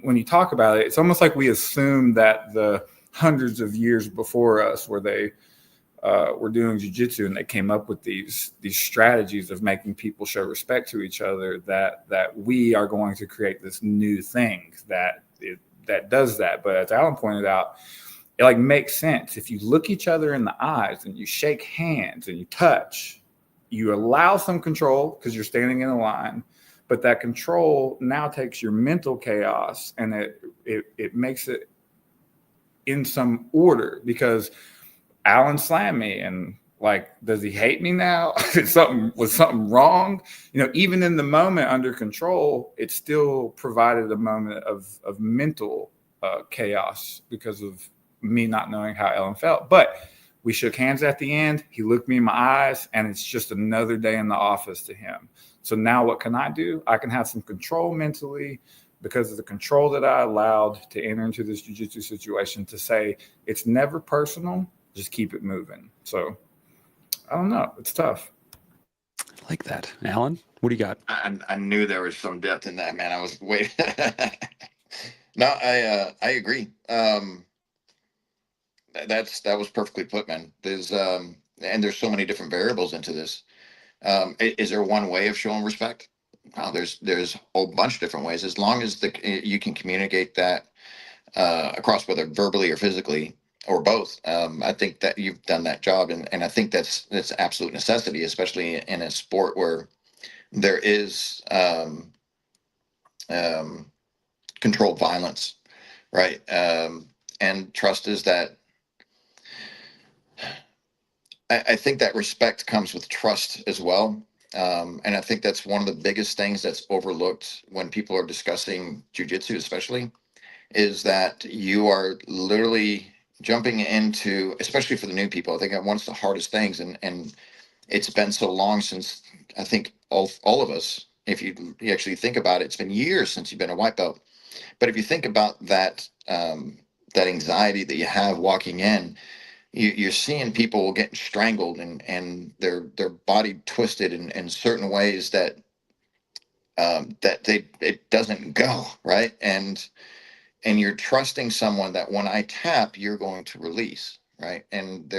when you talk about it, it's almost like we assume that the hundreds of years before us, where they were doing jiu-jitsu and they came up with these strategies of making people show respect to each other, that we are going to create this new thing that does that. But as Alan pointed out, it makes sense. If you look each other in the eyes and you shake hands and you touch, you allow some control because you're standing in a line, but that control now takes your mental chaos and it makes it in some order, because Alan slammed me, and does he hate me now? Was something wrong? Even in the moment under control, it still provided a moment of mental chaos because of me not knowing how Ellen felt. But we shook hands at the end. He looked me in my eyes, and it's just another day in the office to him. So now what can I do? I can have some control mentally because of the control that I allowed to enter into this jiu-jitsu situation, to say it's never personal. Just keep it moving. So I don't know. It's tough. I like that. Alan, what do you got? I knew there was some depth in that, man. I was waiting. No, I agree. That was perfectly put, man. There's so many different variables into this. Is there one way of showing respect? No, there's a whole bunch of different ways. As long as you can communicate that across, whether verbally or physically, or both. I think that you've done that job, and I think that's absolute necessity, especially in a sport where there is controlled violence, right? And trust is that. I think that respect comes with trust as well. And I think that's one of the biggest things that's overlooked when people are discussing jiu-jitsu, especially, is that you are literally jumping into, especially for the new people, I think one of the hardest things, and it's been so long since, I think all of us, if you actually think about it, it's been years since you've been a white belt. But if you think about that, that anxiety that you have walking in, you're seeing people getting strangled and their body twisted in certain ways that it doesn't go right, and you're trusting someone that when I tap, you're going to release, right? And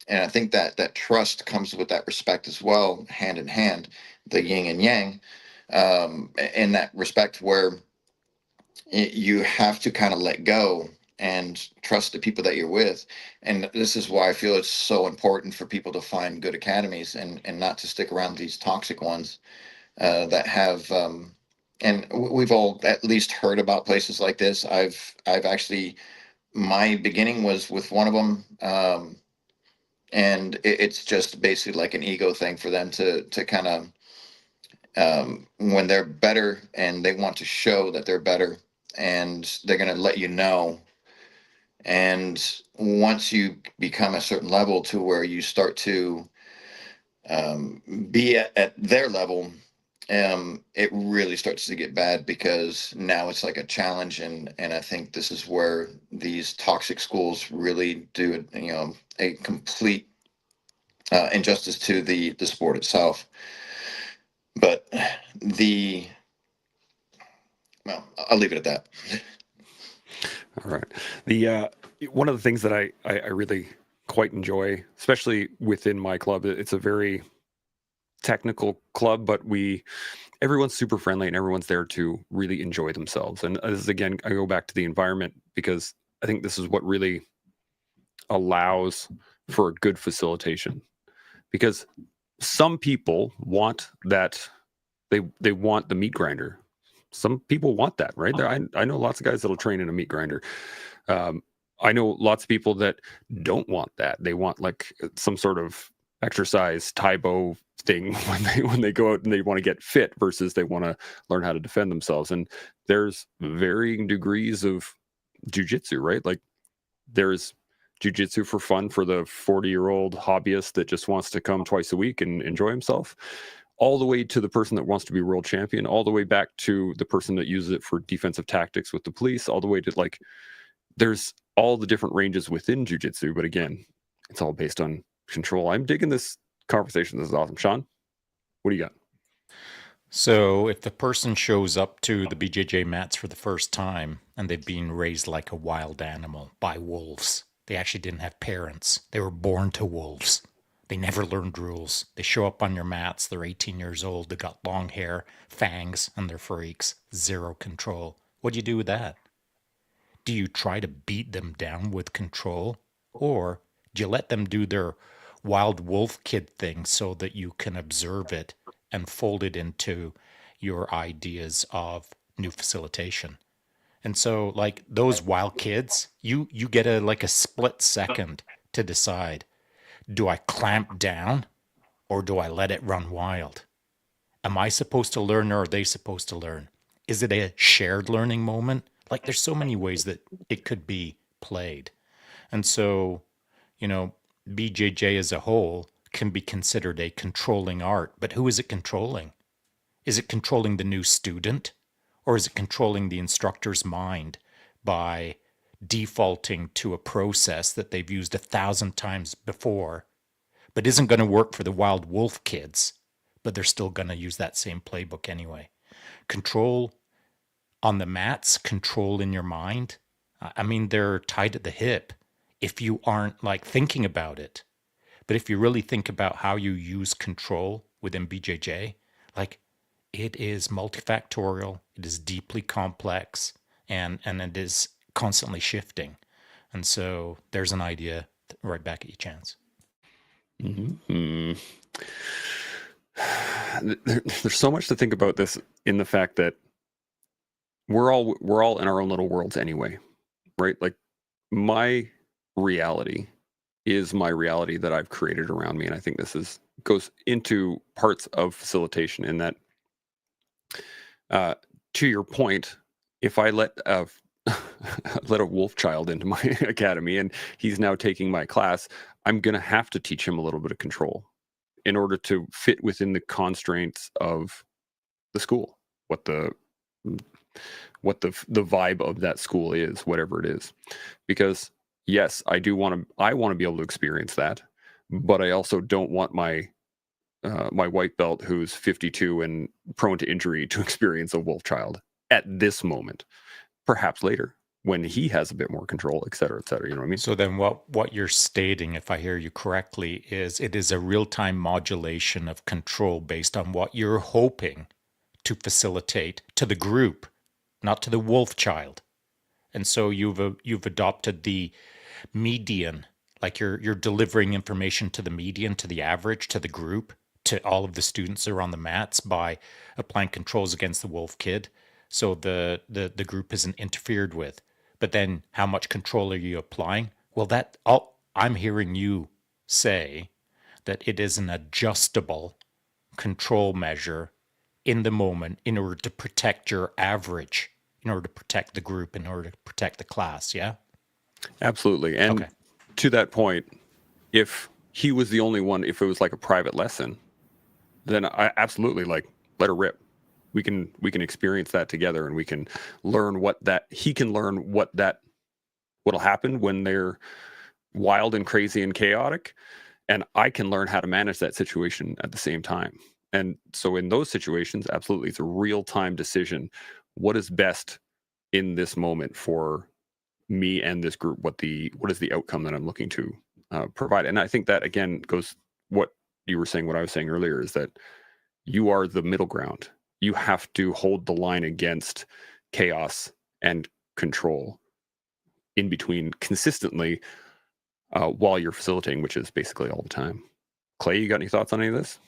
I think that trust comes with that respect as well, hand in hand, the yin and yang, in that respect where you have to kind of let go and trust the people that you're with. And this is why I feel it's so important for people to find good academies and not to stick around these toxic ones that have, and we've all at least heard about places like this. I've actually, my beginning was with one of them, and it's just basically like an ego thing for them to kind of, when they're better and they want to show that they're better, and they're going to let you know. And once you become a certain level to where you start to be at their level, it really starts to get bad, because now it's like a challenge. And I think this is where these toxic schools really do, a complete injustice to the sport itself. But well, I'll leave it at that. All right. The one of the things that I really quite enjoy, especially within my club. It's a very technical club, but everyone's super friendly and everyone's there to really enjoy themselves. And as again, I go back to the environment, because I think this is what really allows for a good facilitation, because some people want that, they want the meat grinder. Some people want that, right? I know lots of guys that'll train in a meat grinder. I know lots of people that don't want that. They want like some sort of exercise Taibo thing when they go out and they want to get fit, versus they want to learn how to defend themselves. And there's varying degrees of jujitsu, right? Like there's jujitsu for fun for the 40-year-old hobbyist that just wants to come twice a week and enjoy himself, all the way to the person that wants to be world champion, all the way back to the person that uses it for defensive tactics with the police, all the way to like, there's all the different ranges within jiu-jitsu. But again, it's all based on control. I'm digging this conversation. This is awesome. Sean, what do you got? So if the person shows up to the BJJ mats for the first time and they've been raised like a wild animal by wolves, they actually didn't have parents. They were born to wolves. They never learned rules. They show up on your mats. They're 18 years old. They got long hair, fangs, and they're freaks. Zero control. What do you do with that? Do you try to beat them down with control? Or do you let them do their wild wolf kid thing so that you can observe it and fold it into your ideas of new facilitation? And so like those wild kids, you get a split second to decide, do I clamp down or do I let it run wild? Am I supposed to learn or are they supposed to learn? Is it a shared learning moment? Like there's so many ways that it could be played. And so, BJJ as a whole can be considered a controlling art, but who is it controlling? Is it controlling the new student, or is it controlling the instructor's mind by defaulting to a process that they've used 1,000 times before, but isn't going to work for the wild wolf kids, but they're still going to use that same playbook anyway? Control on the mats, control in your mind. I mean, they're tied at the hip if you aren't like thinking about it. But if you really think about how you use control within BJJ, like it is multifactorial, it is deeply complex, and it is constantly shifting. And so there's an idea right back at you, Chance. Mm-hmm. There's so much to think about this, in the fact that we're all in our own little worlds anyway, right? Like my reality is my reality that I've created around me. And I think this goes into parts of facilitation, in that, to your point, if I let a wolf child into my academy and he's now taking my class, I'm going to have to teach him a little bit of control in order to fit within the constraints of the school, what the vibe of that school is, whatever it is. Because yes, I want to be able to experience that, but I also don't want my white belt who's 52 and prone to injury to experience a wolf child at this moment. Perhaps later, when he has a bit more control, et cetera, you know what I mean? So then what you're stating, if I hear you correctly, is it is a real-time modulation of control based on what you're hoping to facilitate to the group, not to the wolf child. And so you've adopted the median, like you're delivering information to the median, to the average, to the group, to all of the students that are on the mats by applying controls against the wolf kid. So the group isn't interfered with. But then how much control are you applying? Well, I'm hearing you say that it is an adjustable control measure in the moment in order to protect your average, in order to protect the group, in order to protect the class, yeah? Absolutely. And okay. To that point, if he was the only one, if it was like a private lesson, then I absolutely let her rip. We can experience that together, and we can learn he can learn what'll happen when they're wild and crazy and chaotic, and I can learn how to manage that situation at the same time. And so in those situations, absolutely, it's a real-time decision. What is best in this moment for me and this group? What is the outcome that I'm looking to provide. And I think that again goes what you were saying, what I was saying earlier, is that you are the middle ground. You have to hold the line against chaos and control in between consistently while you're facilitating, which is basically all the time. Clay, you got any thoughts on any of this?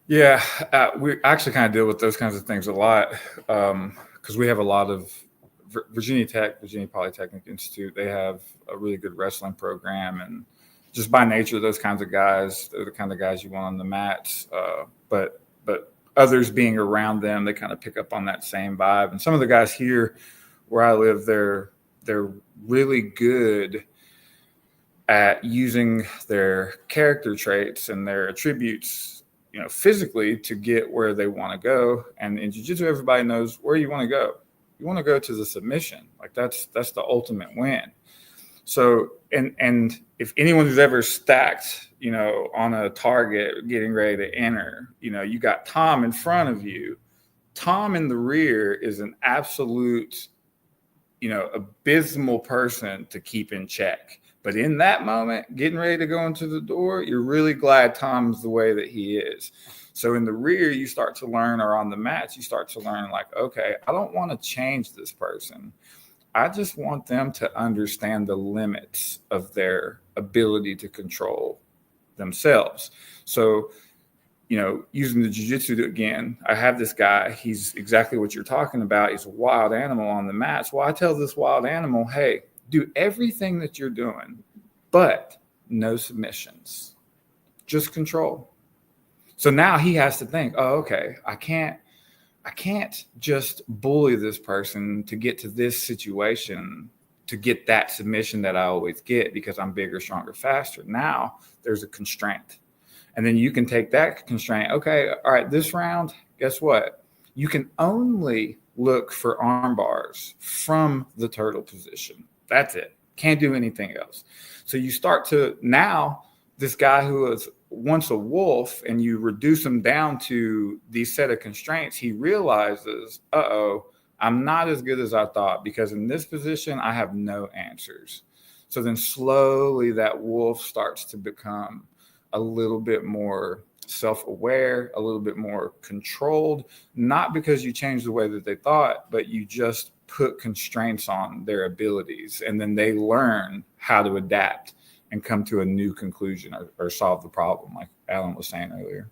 Yeah, we actually kind of deal with those kinds of things a lot because we have a lot of Virginia Polytechnic Institute. They have a really good wrestling program, and just by nature, those kinds of guys, they're the kind of guys you want on the mats. But others being around them, they kind of pick up on that same vibe. And some of the guys here where I live, they're really good at using their character traits and their attributes, physically to get where they want to go. And in jiu-jitsu, everybody knows where you want to go. You want to go to the submission. Like that's the ultimate win. So, and if anyone who's ever stacked, on a target getting ready to enter, you got Tom in front of you. Tom in the rear is an absolute, abysmal person to keep in check. But in that moment, getting ready to go into the door, you're really glad Tom's the way that he is. So in the rear, you start to learn, or on the mats, you start to learn like, okay, I don't want to change this person. I just want them to understand the limits of their ability to control themselves. So, using the jiu-jitsu again, I have this guy, he's exactly what you're talking about. He's a wild animal on the mats. Well, I tell this wild animal, hey, do everything that you're doing, but no submissions, just control. So now he has to think, oh, okay, I can't just bully this person to get to this situation, to get that submission that I always get because I'm bigger, stronger, faster. Now there's a constraint. And then you can take that constraint. Okay, all right, this round, guess what? You can only look for arm bars from the turtle position. That's it. Can't do anything else. So you start to, now this guy who was once a wolf, and you reduce him down to these set of constraints, he realizes, I'm not as good as I thought, because in this position, I have no answers. So then slowly that wolf starts to become a little bit more self-aware, a little bit more controlled, not because you changed the way that they thought, but you just put constraints on their abilities, and then they learn how to adapt and come to a new conclusion or solve the problem, like Alan was saying earlier.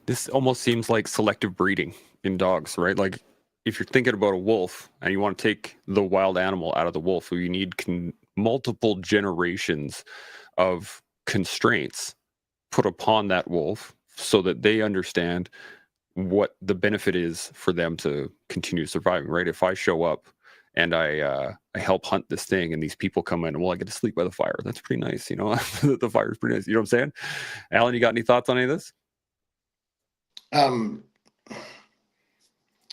This almost seems like selective breeding in dogs, right? Like if you're thinking about a wolf and you want to take the wild animal out of the wolf, you need multiple generations of constraints put upon that wolf so that they understand what the benefit is for them to continue surviving, right? If I show up and I help hunt this thing and these people come in, well, I get to sleep by the fire. That's pretty nice, the fire's pretty nice. You know what I'm saying? Alan, you got any thoughts on any of this?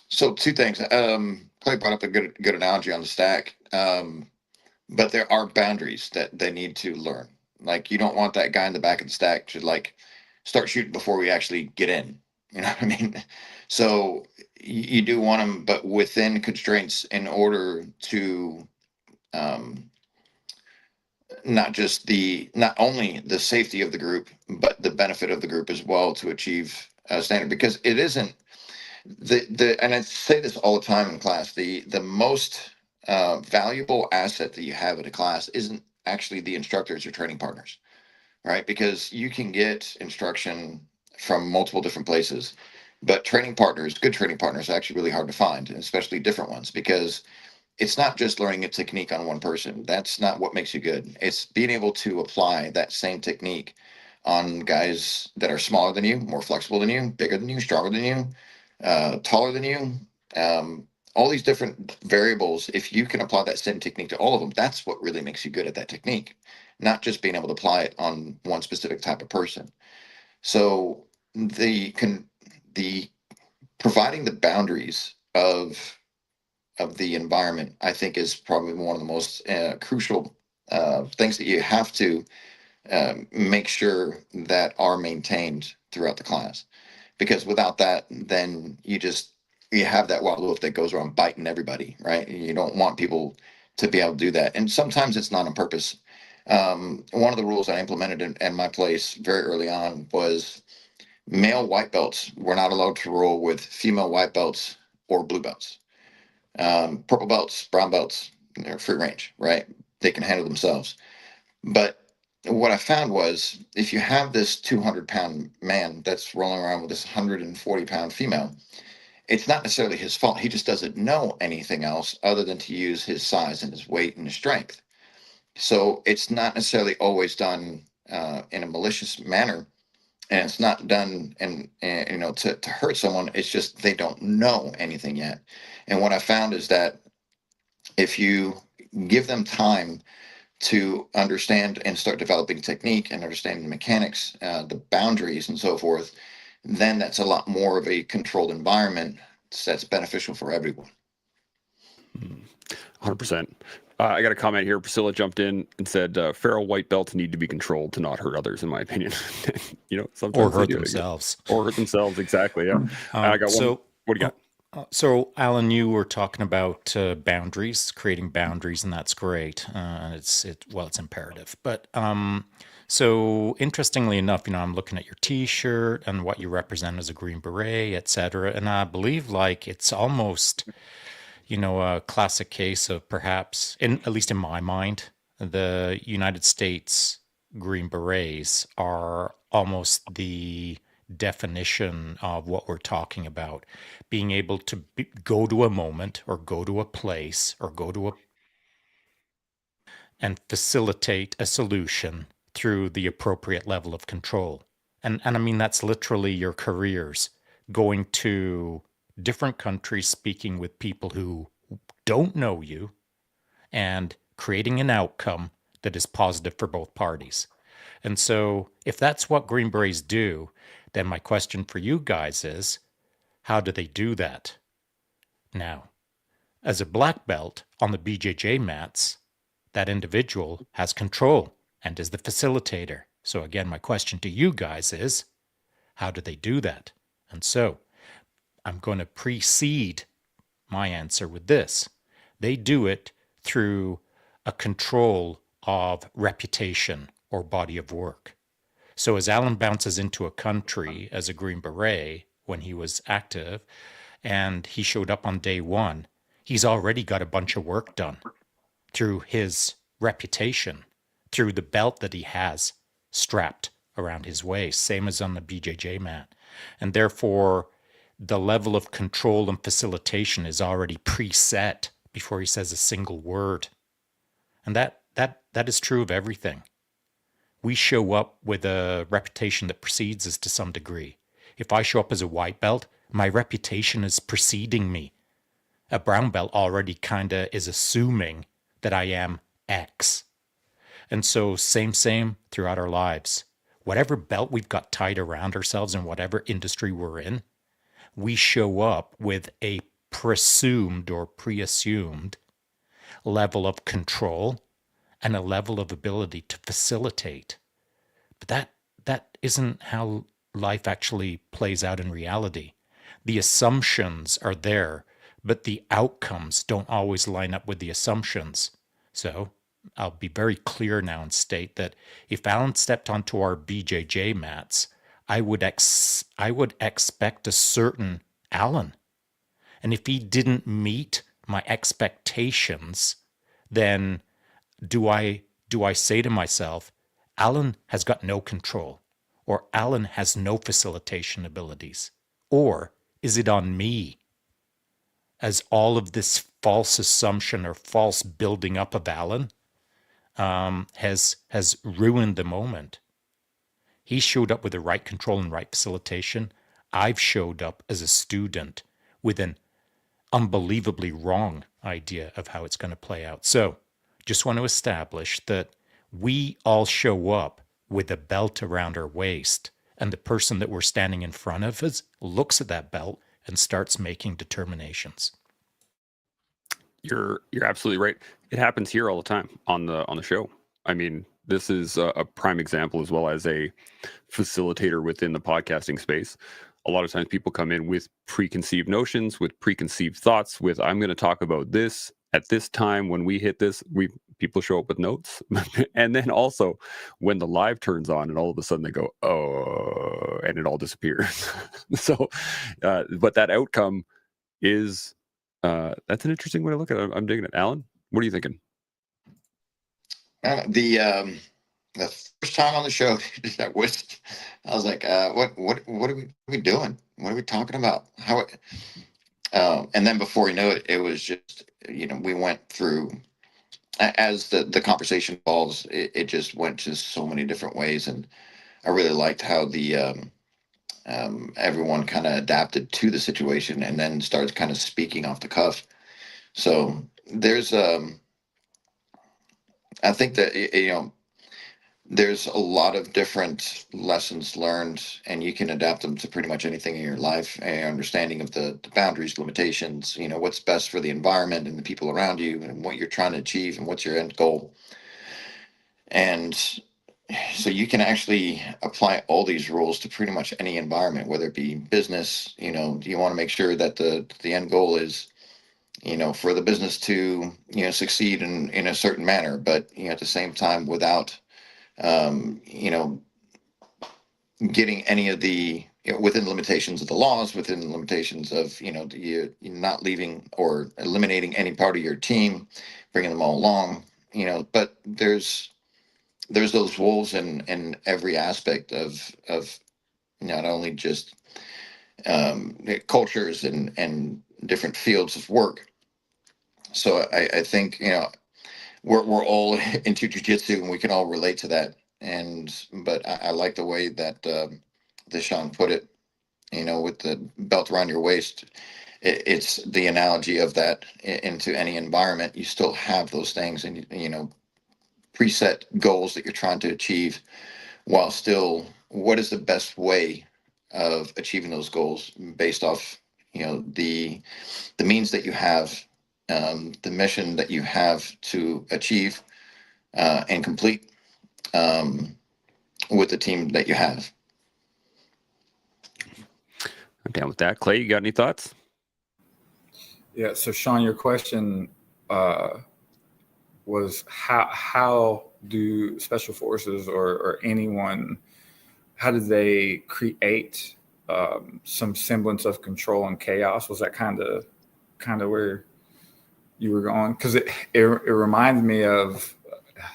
So two things. Clay brought up a good analogy on the stack. But there are boundaries that they need to learn. Like, you don't want that guy in the back of the stack to like start shooting before we actually get in. You know what I mean? So you do want them, but within constraints, in order to not only the safety of the group, but the benefit of the group as well, to achieve a standard. Because it isn't and I say this all the time in class, the most valuable asset that you have in a class isn't actually the instructors or training partners, right? Because you can get instruction from multiple different places, but good training partners are actually really hard to find, and especially different ones, because it's not just learning a technique on one person. That's not what makes you good. It's being able to apply that same technique on guys that are smaller than you, more flexible than you, bigger than you, stronger than you, taller than you, all these different variables. If you can apply that same technique to all of them, that's what really makes you good at that technique, not just being able to apply it on one specific type of person. So the providing the boundaries of the environment, I think, is probably one of the most crucial things that you have to make sure that are maintained throughout the class. Because without that, then you have that wild wolf that goes around biting everybody, right? You don't want people to be able to do that. And sometimes it's not on purpose. One of the rules I implemented in my place very early on was male white belts were not allowed to roll with female white belts or blue belts. Purple belts, brown belts, they're free range, right? They can handle themselves. But what I found was if you have this 200-pound man that's rolling around with this 140-pound female, it's not necessarily his fault. He just doesn't know anything else other than to use his size and his weight and his strength. So it's not necessarily always done in a malicious manner, and it's not done to hurt someone. It's just they don't know anything yet. And what I found is that if you give them time to understand and start developing technique and understanding the mechanics, the boundaries and so forth, then that's a lot more of a controlled environment that's beneficial for everyone. 100%. I got a comment here. Priscilla jumped in and said, feral white belts need to be controlled to not hurt others, in my opinion. Sometimes or hurt themselves. Or hurt themselves, exactly, yeah. I got one. What do you got? So, Alan, you were talking about boundaries, creating boundaries, and that's great. It's imperative. But so interestingly enough, I'm looking at your T-shirt and what you represent as a Green Beret, etc. And I believe it's almost, a classic case of perhaps, at least in my mind, the United States Green Berets are almost the definition of what we're talking about, being able to go to a moment or go to a place or and facilitate a solution through the appropriate level of control. And I mean, that's literally your careers, going to different countries, speaking with people who don't know you and creating an outcome that is positive for both parties. And so if that's what Green Berets do, then my question for you guys is, how do they do that? Now, as a black belt on the BJJ mats, that individual has control and is the facilitator. So again, my question to you guys is, how do they do that? And so I'm going to precede my answer with this. They do it through a control of reputation or body of work. So as Alan bounces into a country as a Green Beret when he was active and he showed up on day one, he's already got a bunch of work done through his reputation, through the belt that he has strapped around his waist, same as on the BJJ mat. And therefore, the level of control and facilitation is already preset before he says a single word. And that is true of everything. We show up with a reputation that precedes us to some degree. If I show up as a white belt, my reputation is preceding me. A brown belt already kind of is assuming that I am X. And so same throughout our lives. Whatever belt we've got tied around ourselves in whatever industry we're in, we show up with a presumed or pre-assumed level of control and a level of ability to facilitate. But that isn't how life actually plays out in reality. The assumptions are there, but the outcomes don't always line up with the assumptions. So I'll be very clear now and state that if Alan stepped onto our BJJ mats, I would expect a certain Alan. And if he didn't meet my expectations, then do I say to myself, Alan has got no control, or Alan has no facilitation abilities? Or is it on me, as all of this false assumption or false building up of Alan has ruined the moment? He showed up with the right control and right facilitation. I've showed up as a student with an unbelievably wrong idea of how it's going to play out. So just want to establish that we all show up with a belt around our waist, and the person that we're standing in front of us looks at that belt and starts making determinations. You're absolutely right. It happens here all the time on the show. I mean, this is a prime example, as well as a facilitator within the podcasting space. A lot of times people come in with preconceived notions, with preconceived thoughts, with I'm going to talk about this at this time when we hit this. people show up with notes. And then also when the live turns on and all of a sudden they go, oh, and it all disappears. So, but that outcome is, that's an interesting way to look at it. I'm digging it. Alan, what are you thinking? The first time on the show, I was like, what are we doing? What are we talking about? And then before you know it, it was just, we went through, as the conversation evolves, it just went to so many different ways. And I really liked how everyone kind of adapted to the situation and then starts kind of speaking off the cuff. So there's, I think that, there's a lot of different lessons learned, and you can adapt them to pretty much anything in your life. And understanding of the boundaries, limitations, what's best for the environment and the people around you, and what you're trying to achieve, and what's your end goal. And so you can actually apply all these rules to pretty much any environment, whether it be business. You want to make sure that the end goal is, for the business to succeed in a certain manner, but at the same time without getting any of the, within the limitations of the laws, within the limitations of, you're not leaving or eliminating any part of your team, bringing them all along, but there's those wolves in every aspect of not only just cultures and different fields of work. So I think, we're all into jiu-jitsu and we can all relate to that. But I like the way that Deshaun put it, with the belt around your waist. It's the analogy of that into any environment. You still have those things, and preset goals that you're trying to achieve, while still, what is the best way of achieving those goals based off the means that you have, the mission that you have to achieve and complete with the team that you have. I'm down with that. Clay, you got any thoughts? Yeah. So Sean, your question was how do special forces or anyone, how do they create some semblance of control and chaos? Was that kind of where you were going? Because it reminds me of,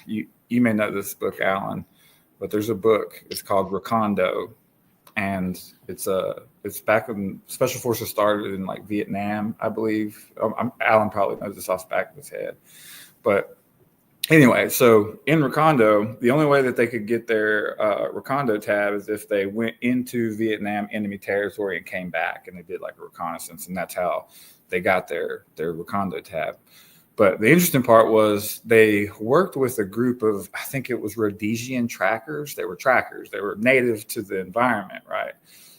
you may know this book, Alan, but there's a book. It's called Recondo, and it's back when Special Forces started in like Vietnam, I believe. Alan probably knows this off the back of his head, but anyway, so in Recondo, the only way that they could get their Recondo tab is if they went into Vietnam enemy territory and came back, and they did like a reconnaissance, and that's how they got their Recondo tab. But the interesting part was they worked with a group of, I think it was Rhodesian trackers. They were trackers. They were native to the environment, right?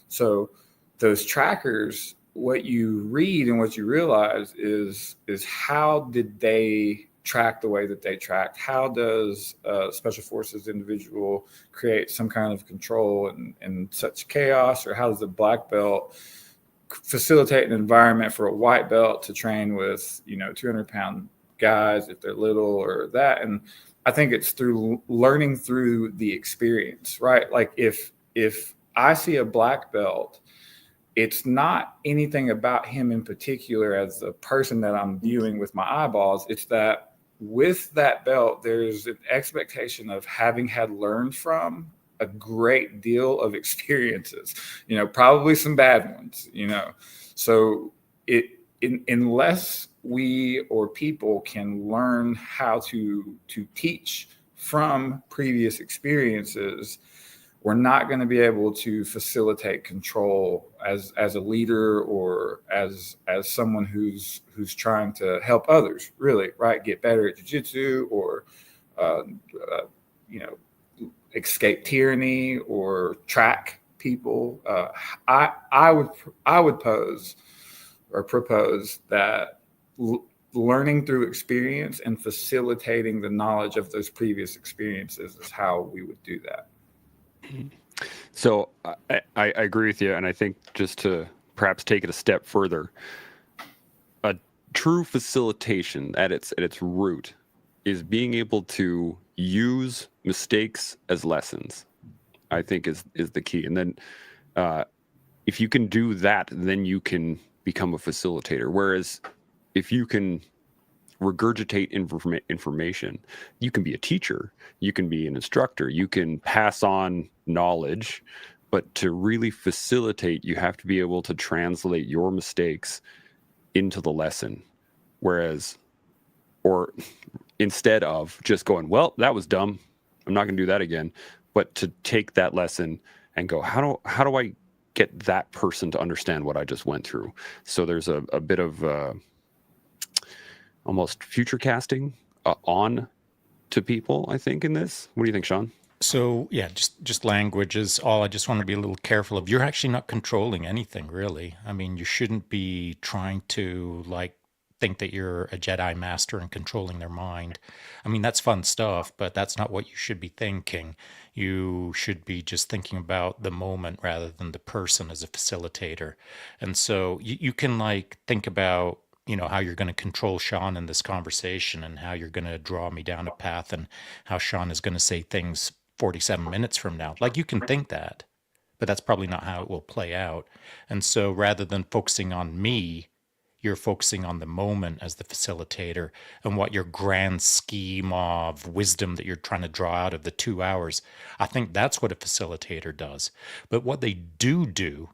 So those trackers, what you read and what you realize is how did they track the way that they tracked? How does Special Forces individual create some kind of control in such chaos? Or how does a black belt facilitate an environment for a white belt to train with 200-pound guys if they're little or that? And I think it's through learning through the experience, right? Like if I see a black belt, it's not anything about him in particular as a person that I'm viewing with my eyeballs. It's that with that belt, there's an expectation of having had learned from a great deal of experiences, probably some bad ones, So unless we or people can learn how to teach from previous experiences, we're not going to be able to facilitate control as a leader or as someone who's trying to help others, really, right? Get better at jiu-jitsu or, escape tyranny or track people. I would pose or propose that learning through experience and facilitating the knowledge of those previous experiences is how we would do that. So I agree with you, and I think just to perhaps take it a step further, a true facilitation at its root is being able to use mistakes as lessons, I think is the key. And then if you can do that, then you can become a facilitator. Whereas if you can regurgitate information, you can be a teacher, you can be an instructor, you can pass on knowledge, but to really facilitate, you have to be able to translate your mistakes into the lesson. Whereas, or instead of just going, well, that was dumb, I'm not going to do that again, but to take that lesson and go, how do I get that person to understand what I just went through? So there's a bit of almost future casting on to people, I think, in this. What do you think, Sean? So yeah, just language is all. I just want to be a little careful of. You're actually not controlling anything, really. I mean, you shouldn't be trying to think that you're a Jedi master and controlling their mind. I mean, that's fun stuff, but that's not what you should be thinking. You should be just thinking about the moment rather than the person as a facilitator. And so you can think about, how you're going to control Sean in this conversation and how you're going to draw me down a path and how Sean is going to say things 47 minutes from now. You can think that, but that's probably not how it will play out. And so rather than focusing on me, you're focusing on the moment as the facilitator and what your grand scheme of wisdom that you're trying to draw out of the 2 hours. I think that's what a facilitator does. But what they do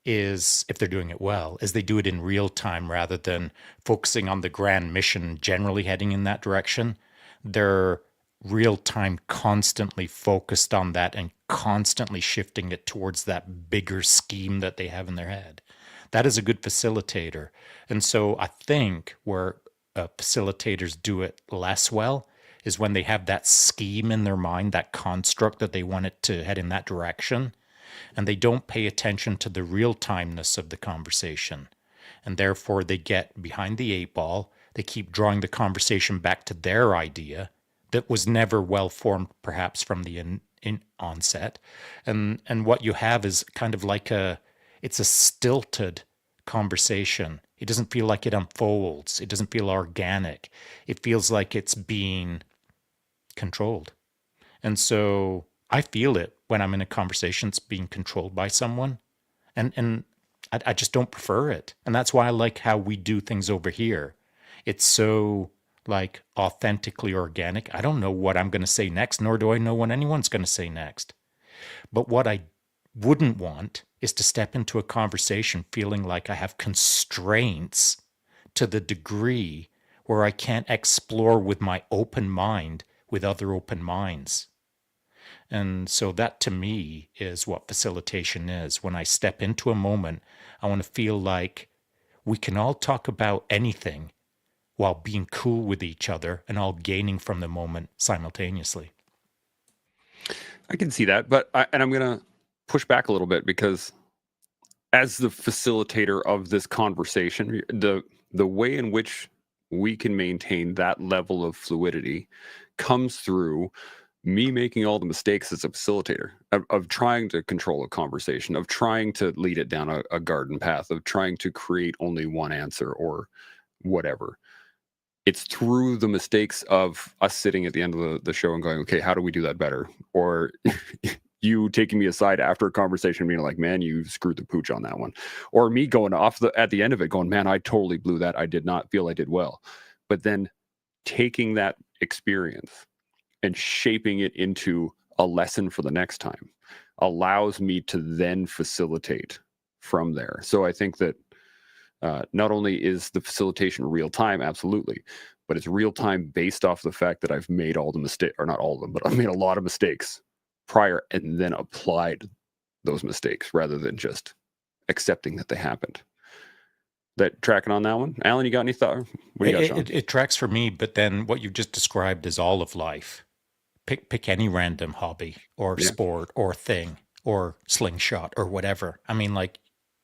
is, if they're doing it well, is they do it in real time rather than focusing on the grand mission generally heading in that direction. They're real time constantly focused on that and constantly shifting it towards that bigger scheme that they have in their head. That is a good facilitator. And so I think where facilitators do it less well is when they have that scheme in their mind, that construct that they want it to head in that direction, and they don't pay attention to the real-timeness of the conversation. And therefore, they get behind the 8 ball. They keep drawing the conversation back to their idea that was never well-formed, perhaps, from the onset. And what you have is kind of it's a stilted conversation. It doesn't feel like it unfolds. It doesn't feel organic. It feels like it's being controlled. And so I feel it when I'm in a conversation that's being controlled by someone. And I just don't prefer it. And that's why I like how we do things over here. It's so authentically organic. I don't know what I'm going to say next, nor do I know what anyone's going to say next. But what I wouldn't want is to step into a conversation feeling like I have constraints to the degree where I can't explore with my open mind with other open minds. And so that to me is what facilitation is. When I step into a moment, I want to feel like we can all talk about anything while being cool with each other and all gaining from the moment simultaneously. I can see that, but I'm going to push back a little bit, because as the facilitator of this conversation, the way in which we can maintain that level of fluidity comes through me making all the mistakes as a facilitator of trying to control a conversation, of trying to lead it down a garden path, of trying to create only one answer or whatever. It's through the mistakes of us sitting at the end of the show and going, okay, how do we do that better? Or you taking me aside after a conversation being like, man, you screwed the pooch on that one. Or me going off at the end of it going, man, I totally blew that. I did not feel I did well. But then taking that experience and shaping it into a lesson for the next time allows me to then facilitate from there. So I think that not only is the facilitation real time, absolutely, but it's real time based off the fact that I've made all the mistakes, or not all of them, but I've made a lot of mistakes prior and then applied those mistakes rather than just accepting that they happened. That tracking on that one? Alan, you got any thought? What do you got, Sean? It tracks for me, but then what you've just described is all of life. Pick any random hobby or sport or thing or slingshot or whatever. I mean,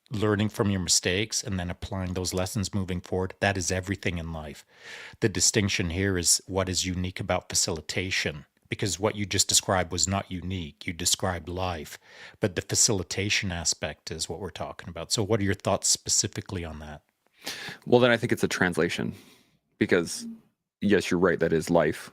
learning from your mistakes and then applying those lessons moving forward, that is everything in life. The distinction here is what is unique about facilitation, because what you just described was not unique. You described life, but the facilitation aspect is what we're talking about. So what are your thoughts specifically on that? Well, then I think it's a translation, because yes, you're right. That is life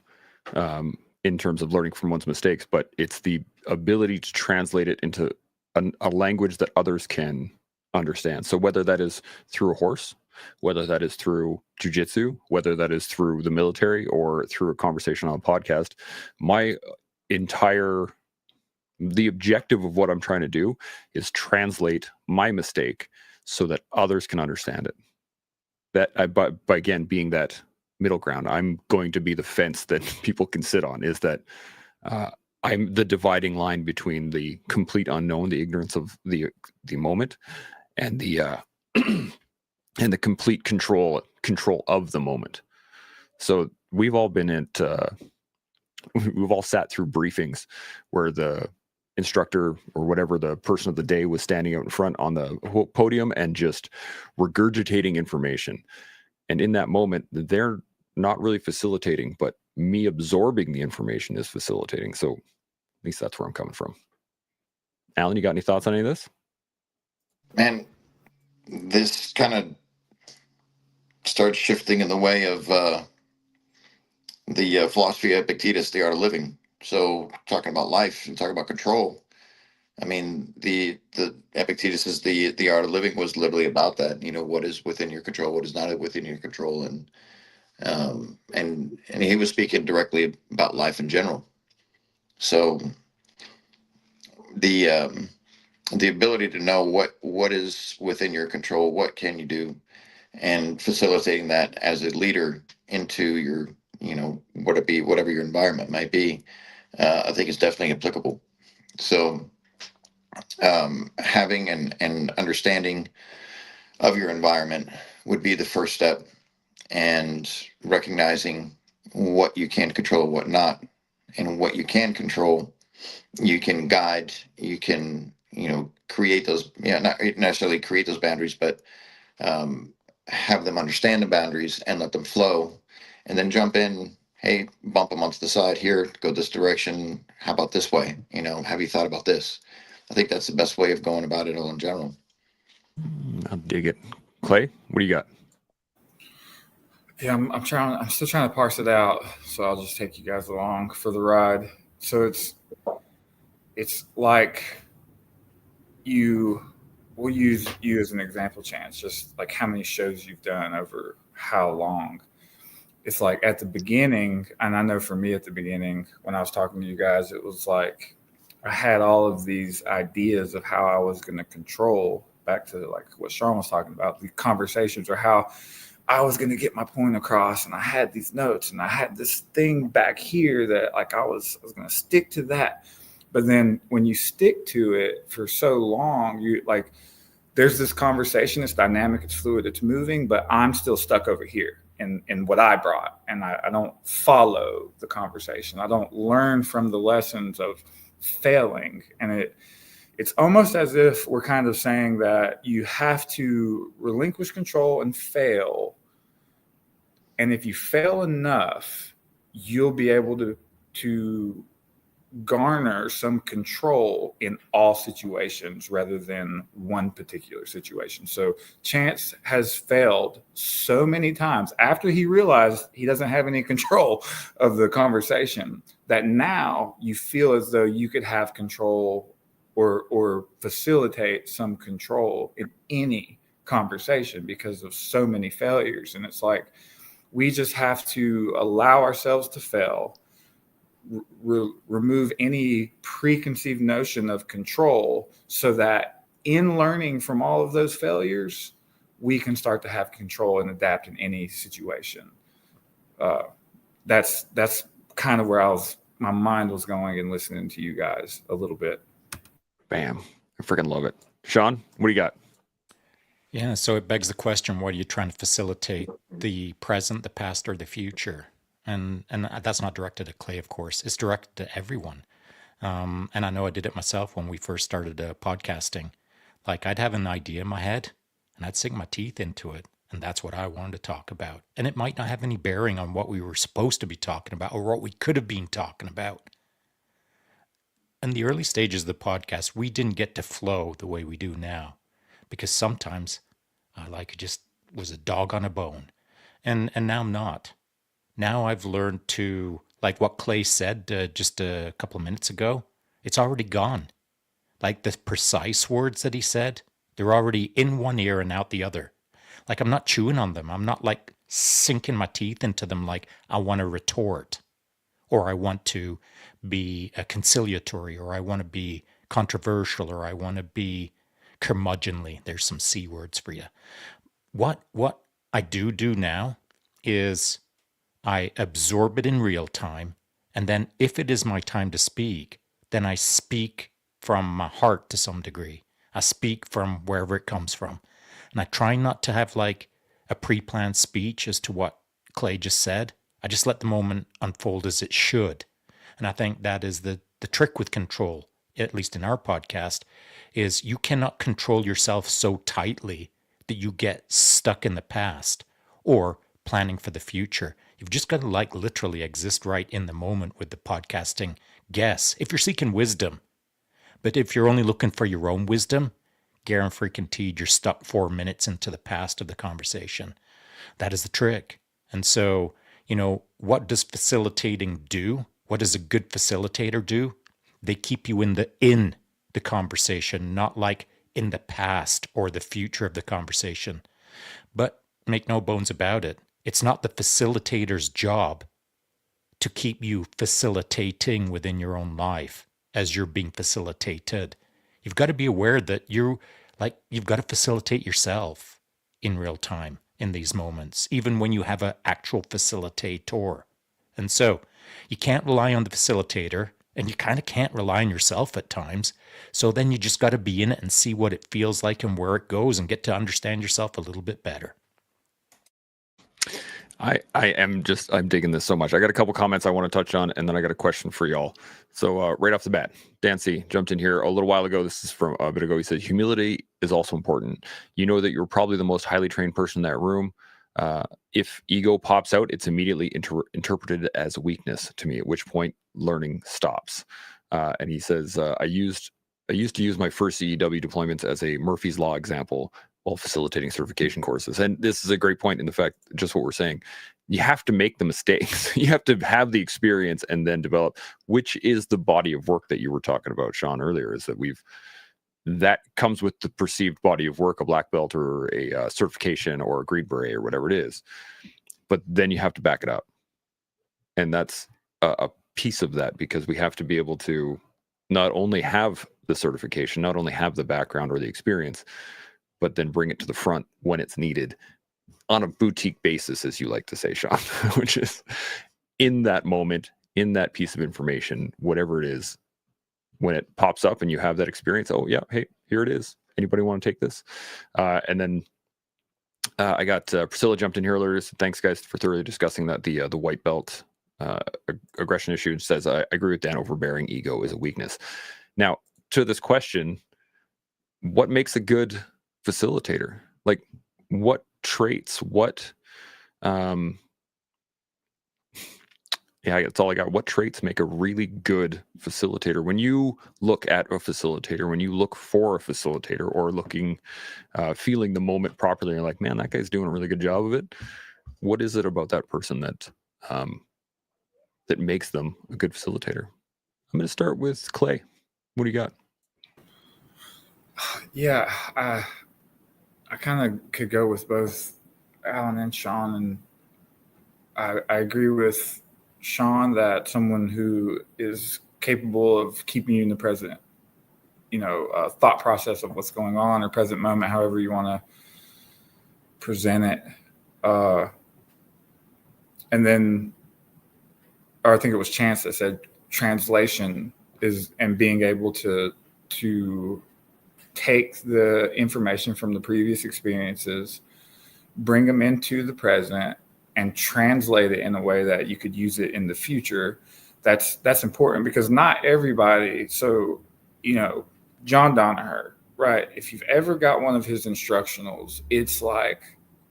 in terms of learning from one's mistakes, but it's the ability to translate it into a language that others can understand. So whether that is through a horse, whether that is through jujitsu, whether that is through the military or through a conversation on a podcast, my the objective of what I'm trying to do is translate my mistake so that others can understand it. That by again being that middle ground, I'm going to be the fence that people can sit on. Is that I'm the dividing line between the complete unknown, the ignorance of the moment, and the and the complete control of the moment. So we've all been at we've all sat through briefings where the instructor or whatever the person of the day was standing out in front on the podium and just regurgitating information. And in that moment, they're not really facilitating, but me absorbing the information is facilitating. So at least that's where I'm coming from. Alan, you got any thoughts on any of this? Man, this kind of starts shifting in the way of the philosophy of Epictetus, The Art of Living. So talking about life and talking about control. I mean, the Epictetus is the Art of Living was literally about that. You know, what is within your control, what is not within your control, and he was speaking directly about life in general. So the ability to know what is within your control, what can you do, and facilitating that as a leader into your, you know, whatever your environment might be, I think is definitely applicable. So having an understanding of your environment would be the first step, and recognizing what you can control, what not, and what you can control, you can guide, you can, you know, create those, not necessarily create those boundaries, but have them understand the boundaries and let them flow, and then jump in. Hey, bump them onto the side here, go this direction. How about this way? You know, have you thought about this? I think that's the best way of going about it all in general. I'll dig it. Clay, what do you got? Yeah, I'm still trying to parse it out. So I'll just take you guys along for the ride. So it's like we'll use you as an example, Chance, just like how many shows you've done over how long. It's like at the beginning, and I know for me at the beginning, when I was talking to you guys, it was like I had all of these ideas of how I was going to control, back to like what Sean was talking about, the conversations, or how I was going to get my point across. And I had these notes and I had this thing back here that like I was going to stick to that. But then when you stick to it for so long, you like, there's this conversation, it's dynamic, it's fluid, it's moving, but I'm still stuck over here in what I brought. And I don't follow the conversation. I don't learn from the lessons of failing. And it's almost as if we're kind of saying that you have to relinquish control and fail. And if you fail enough, you'll be able to garner some control in all situations rather than one particular situation. So Chance has failed so many times after he realized he doesn't have any control of the conversation, that now you feel as though you could have control or facilitate some control in any conversation because of so many failures. And it's like, we just have to allow ourselves to fail, remove any preconceived notion of control, so that in learning from all of those failures, we can start to have control and adapt in any situation. That's kind of where my mind was going and listening to you guys a little bit. Bam. I freaking love it. Sean, what do you got? Yeah, so it begs the question, what are you trying to facilitate? The present, the past, or the future? And that's not directed at Clay, of course. It's directed to everyone. And I know I did it myself when we first started podcasting. Like, I'd have an idea in my head, and I'd sink my teeth into it, and that's what I wanted to talk about. And it might not have any bearing on what we were supposed to be talking about or what we could have been talking about. In the early stages of the podcast, we didn't get to flow the way we do now, because sometimes I it just was a dog on a bone. And now I'm not. Now I've learned to, like what Clay said just a couple of minutes ago, it's already gone. Like the precise words that he said, they're already in one ear and out the other. Like I'm not chewing on them. I'm not like sinking my teeth into them like I want to retort or I want to be conciliatory or I want to be controversial or I want to be curmudgeonly. There's some C words for you. What I do now is I absorb it in real time, and then if it is my time to speak, then I speak from my heart to some degree. I speak from wherever it comes from. And I try not to have like a pre-planned speech as to what Clay just said. I just let the moment unfold as it should. And I think that is the trick with control, at least in our podcast, is you cannot control yourself so tightly that you get stuck in the past or planning for the future. You've just got to like literally exist right in the moment with the podcasting guess if you're seeking wisdom. But if you're only looking for your own wisdom, guaranteed you're stuck 4 minutes into the past of the conversation. That is the trick. And so, what does facilitating do? What does a good facilitator do? They keep you in the conversation, not like in the past or the future of the conversation. But make no bones about it, it's not the facilitator's job to keep you facilitating within your own life as you're being facilitated. You've got to be aware that you've got to facilitate yourself in real time in these moments, even when you have an actual facilitator. And so you can't rely on the facilitator, and you kind of can't rely on yourself at times. So then you just got to be in it and see what it feels like and where it goes and get to understand yourself a little bit better. I'm digging this so much. I got a couple comments I want to touch on, and then I got a question for y'all. So right off the bat, Dancy jumped in here a little while ago. This is from a bit ago. He said, humility is also important. You know that you're probably the most highly trained person in that room. If ego pops out, it's immediately interpreted as weakness to me, at which point learning stops. And he says, I used to use my first CEW deployments as a Murphy's Law example while facilitating certification courses. And this is a great point in the fact, just what we're saying, you have to make the mistakes. You have to have the experience and then develop, which is the body of work that you were talking about, Sean, earlier, is that that comes with the perceived body of work, a black belt or a certification or a Green Beret or whatever it is. But then you have to back it up. And that's a piece of that, because we have to be able to not only have the certification, not only have the background or the experience, but then bring it to the front when it's needed on a boutique basis, as you like to say, Sean, which is in that moment, in that piece of information, whatever it is, when it pops up and you have that experience, oh yeah, hey, here it is. Anybody want to take this? And then I got Priscilla jumped in here earlier. So thanks, guys, for thoroughly discussing that the white belt aggression issue. And says, I agree with Dan, overbearing ego is a weakness. Now, to this question, what makes a good facilitator? Like, what traits, yeah, that's all I got. What traits make a really good facilitator? When you look at a facilitator, when you look for a facilitator, or feeling the moment properly, you're like, man, that guy's doing a really good job of it. What is it about that person that makes them a good facilitator? I'm going to start with Clay. What do you got? Yeah, I kind of could go with both Alan and Sean, and I agree with Sean that someone who is capable of keeping you in the present, thought process of what's going on, or present moment, however you want to present it. And then, or I think it was Chance that said translation and being able to take the information from the previous experiences, bring them into the present, and translate it in a way that you could use it in the future. That's important, because not everybody. So, John Donaher, right? If you've ever got one of his instructionals, it's like,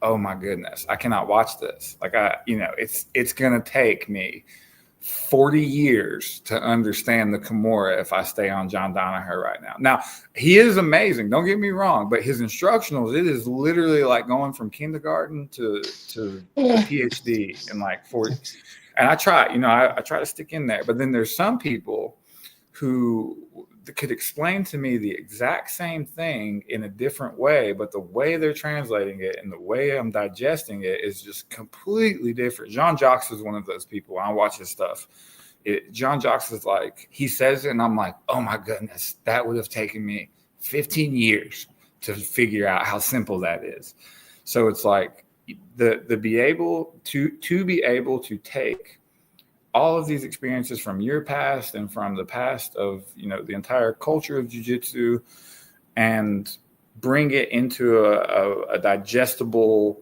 oh my goodness, I cannot watch this. Like it's going to take me 40 years to understand the Kimura if I stay on John Danaher right now. Now, he is amazing. Don't get me wrong, but his instructionals, it is literally like going from kindergarten to PhD in like 40. And I try, I try to stick in there. But then there's some people who could explain to me the exact same thing in a different way, but the way they're translating it and the way I'm digesting it is just completely different. John Jocks is one of those people. When I watch his stuff, John Jocks is like, he says it and I'm like, oh my goodness, that would have taken me 15 years to figure out how simple that is. So it's like the be able to be able to take all of these experiences from your past and from the past of, the entire culture of jiu-jitsu and bring it into a digestible,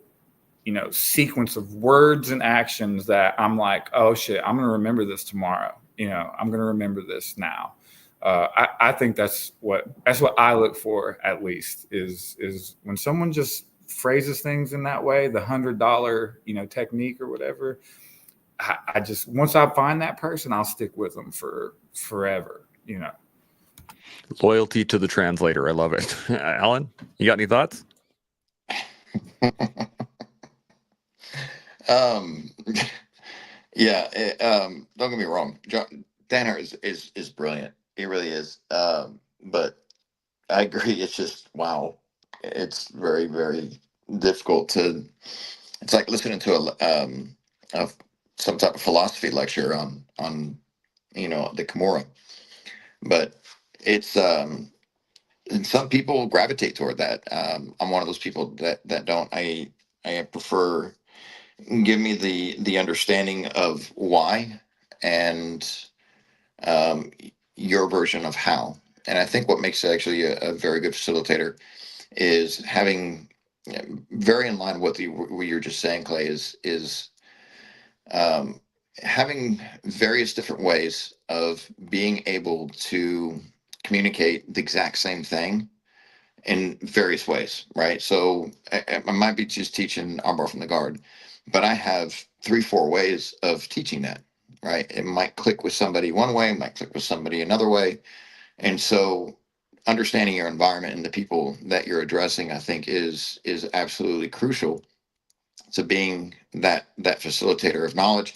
sequence of words and actions that I'm like, oh shit, I'm going to remember this tomorrow. I'm going to remember this now. I think that's what I look for, at least, is when someone just phrases things in that way, the $100, technique or whatever. I just, once I find that person, I'll stick with them for forever, Loyalty to the translator. I love it. Alan, you got any thoughts? Yeah. Don't get me wrong. Danner is brilliant. He really is. But I agree. It's just, wow. It's very, very difficult it's like listening to some type of philosophy lecture on the Kimura. But it's and some people gravitate toward that. I'm one of those people that don't. I prefer, give me the understanding of why and your version of how. And I think what makes actually a very good facilitator is having, very in line with what you're just saying, Clay, is having various different ways of being able to communicate the exact same thing in various ways, right? So I might be just teaching armbar from the guard, but I have 3-4 ways of teaching that, right? It might click with somebody one way, it might click with somebody another way. And so understanding your environment and the people that you're addressing, I think is absolutely crucial to being that facilitator of knowledge.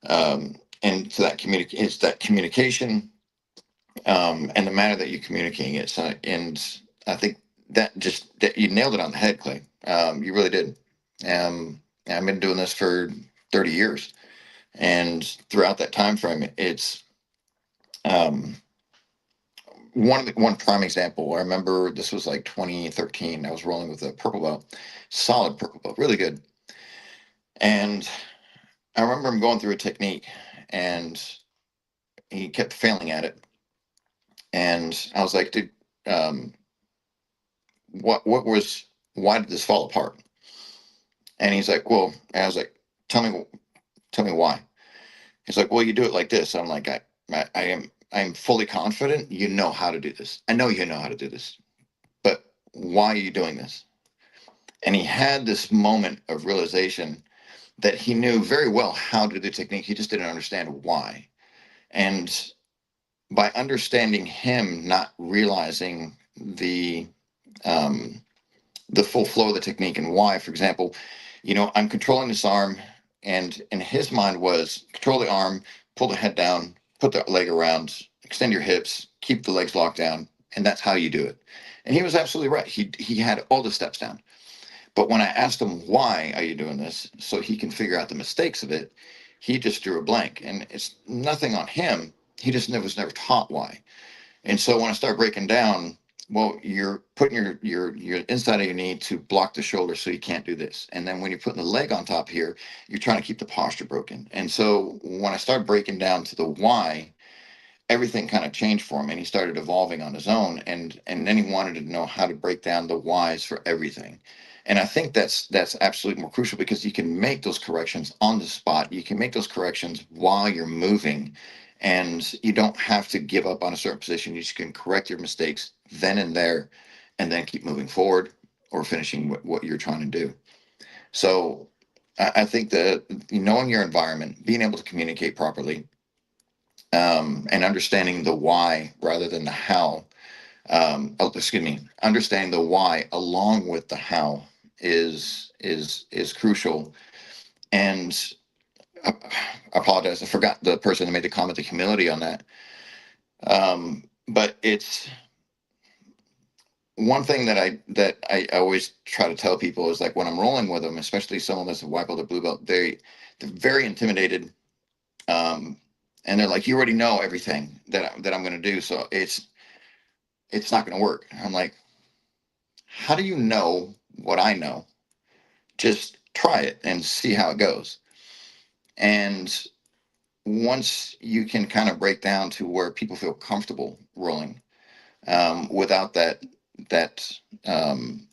And to that communication, and the manner that you're communicating it. So, and I think that you nailed it on the head, Clay. You really did. I've been doing this for 30 years, and throughout that time frame, it's one prime example. I remember this was like 2013. I was rolling with a purple belt, solid purple belt, really good. And I remember him going through a technique, and he kept failing at it. And I was like, dude, why did this fall apart? And he's like, well, and I was like, tell me why. He's like, well, you do it like this. I'm like, I'm fully confident you know how to do this. I know you know how to do this, but why are you doing this? And he had this moment of realization that he knew very well how to do the technique. He just didn't understand why. And by understanding him, not realizing the full flow of the technique and why, for example, I'm controlling this arm, and in his mind was control the arm, pull the head down, put the leg around, extend your hips, keep the legs locked down, and that's how you do it. And he was absolutely right. He had all the steps down. But when I asked him, why are you doing this, so he can figure out the mistakes of it, he just drew a blank. And it's nothing on him. He just was never taught why. And so when I start breaking down, well, you're putting your inside of your knee to block the shoulder so you can't do this. And then when you're putting the leg on top here, you're trying to keep the posture broken. And so when I started breaking down to the why, everything kind of changed for him, and he started evolving on his own. And then he wanted to know how to break down the whys for everything. And I think that's absolutely more crucial, because you can make those corrections on the spot. You can make those corrections while you're moving, and you don't have to give up on a certain position. You just can correct your mistakes then and there, and then keep moving forward or finishing what you're trying to do. So I think that knowing your environment, being able to communicate properly, and understanding the why rather than the how. Understanding the why along with the how is crucial. And I apologize, I forgot the person that made the comment, the humility on that. But it's one thing that I always try to tell people is, like, when I'm rolling with them, especially someone that's a white belt or blue belt, they're very intimidated. And they're like, you already know everything that I'm going to do, so it's not going to work. I'm like, how do you know what I know? Just try it and see how it goes. And once you can kind of break down to where people feel comfortable rolling, without that um,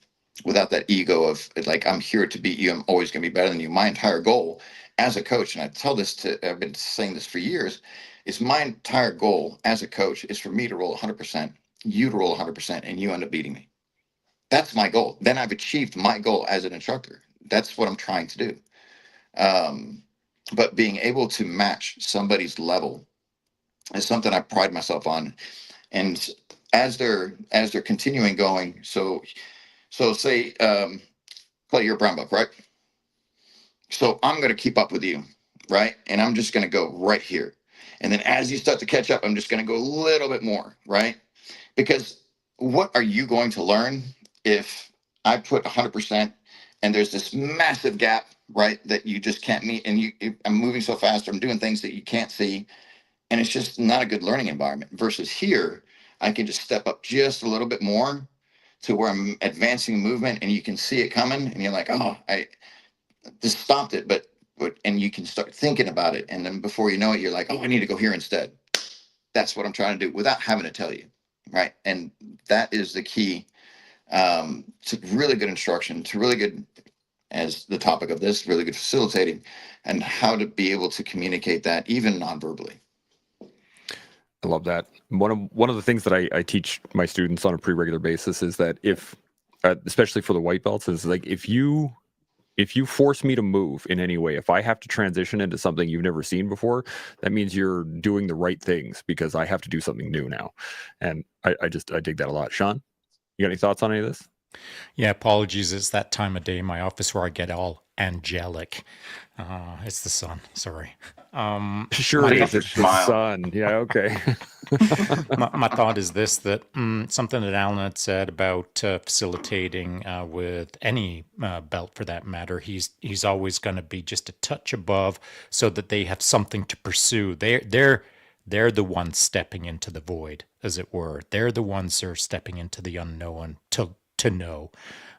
without that ego of, like, I'm here to beat you, I'm always going to be better than you. My entire goal as a coach, and I've been saying this for years, is my entire goal as a coach is for me to roll 100%, you to roll 100%, and you end up beating me. That's my goal. Then I've achieved my goal as an instructor. That's what I'm trying to do. But being able to match somebody's level is something I pride myself on. And as they're continuing going, so say, Clay, you're a brown belt, right? So I'm going to keep up with you, right? And I'm just going to go right here. And then as you start to catch up, I'm just going to go a little bit more, right? Because what are you going to learn if I put 100% and there's this massive gap, right, that you just can't meet, and I'm moving so fast, or I'm doing things that you can't see, and it's just not a good learning environment. Versus here, I can just step up just a little bit more to where I'm advancing movement, and you can see it coming, and you're like, oh, I just stopped it, but and you can start thinking about it, and then before you know it, you're like, oh, I need to go here instead. That's what I'm trying to do without having to tell you, right? And that is the key, to really good instruction, to really good, as the topic of this, really good facilitating, and how to be able to communicate that even non-verbally. I love that. One of the things that I teach my students on a pretty regular basis is that if, especially for the white belts, is like, if you force me to move in any way, if I have to transition into something you've never seen before, that means you're doing the right things, because I have to do something new now. And I dig that a lot. Sean, you got any thoughts on any of this? Yeah, apologies. It's that time of day in my office where I get all angelic. It's the sun. Sorry. Sure it is. It's the sun. Yeah, okay. my thought is this, that something that Alan had said about facilitating with any belt for that matter, he's always going to be just a touch above so that they have something to pursue. They're the ones stepping into the void, as it were. They're the ones who are stepping into the unknown to know.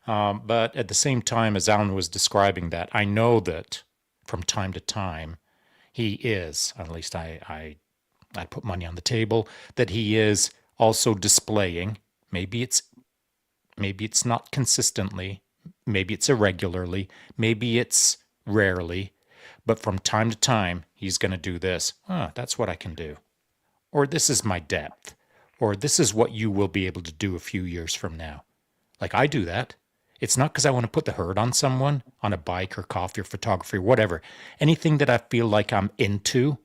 But at the same time, as Alan was describing that, I know that from time to time, he is, at least I put money on the table, that he is also displaying, maybe it's not consistently, maybe it's irregularly, maybe it's rarely, but from time to time, he's going to do this. That's what I can do. Or this is my depth. Or this is what you will be able to do a few years from now. Like, I do that. It's not because I want to put the hurt on someone, on a bike or coffee or photography or whatever. Anything that I feel like I'm into,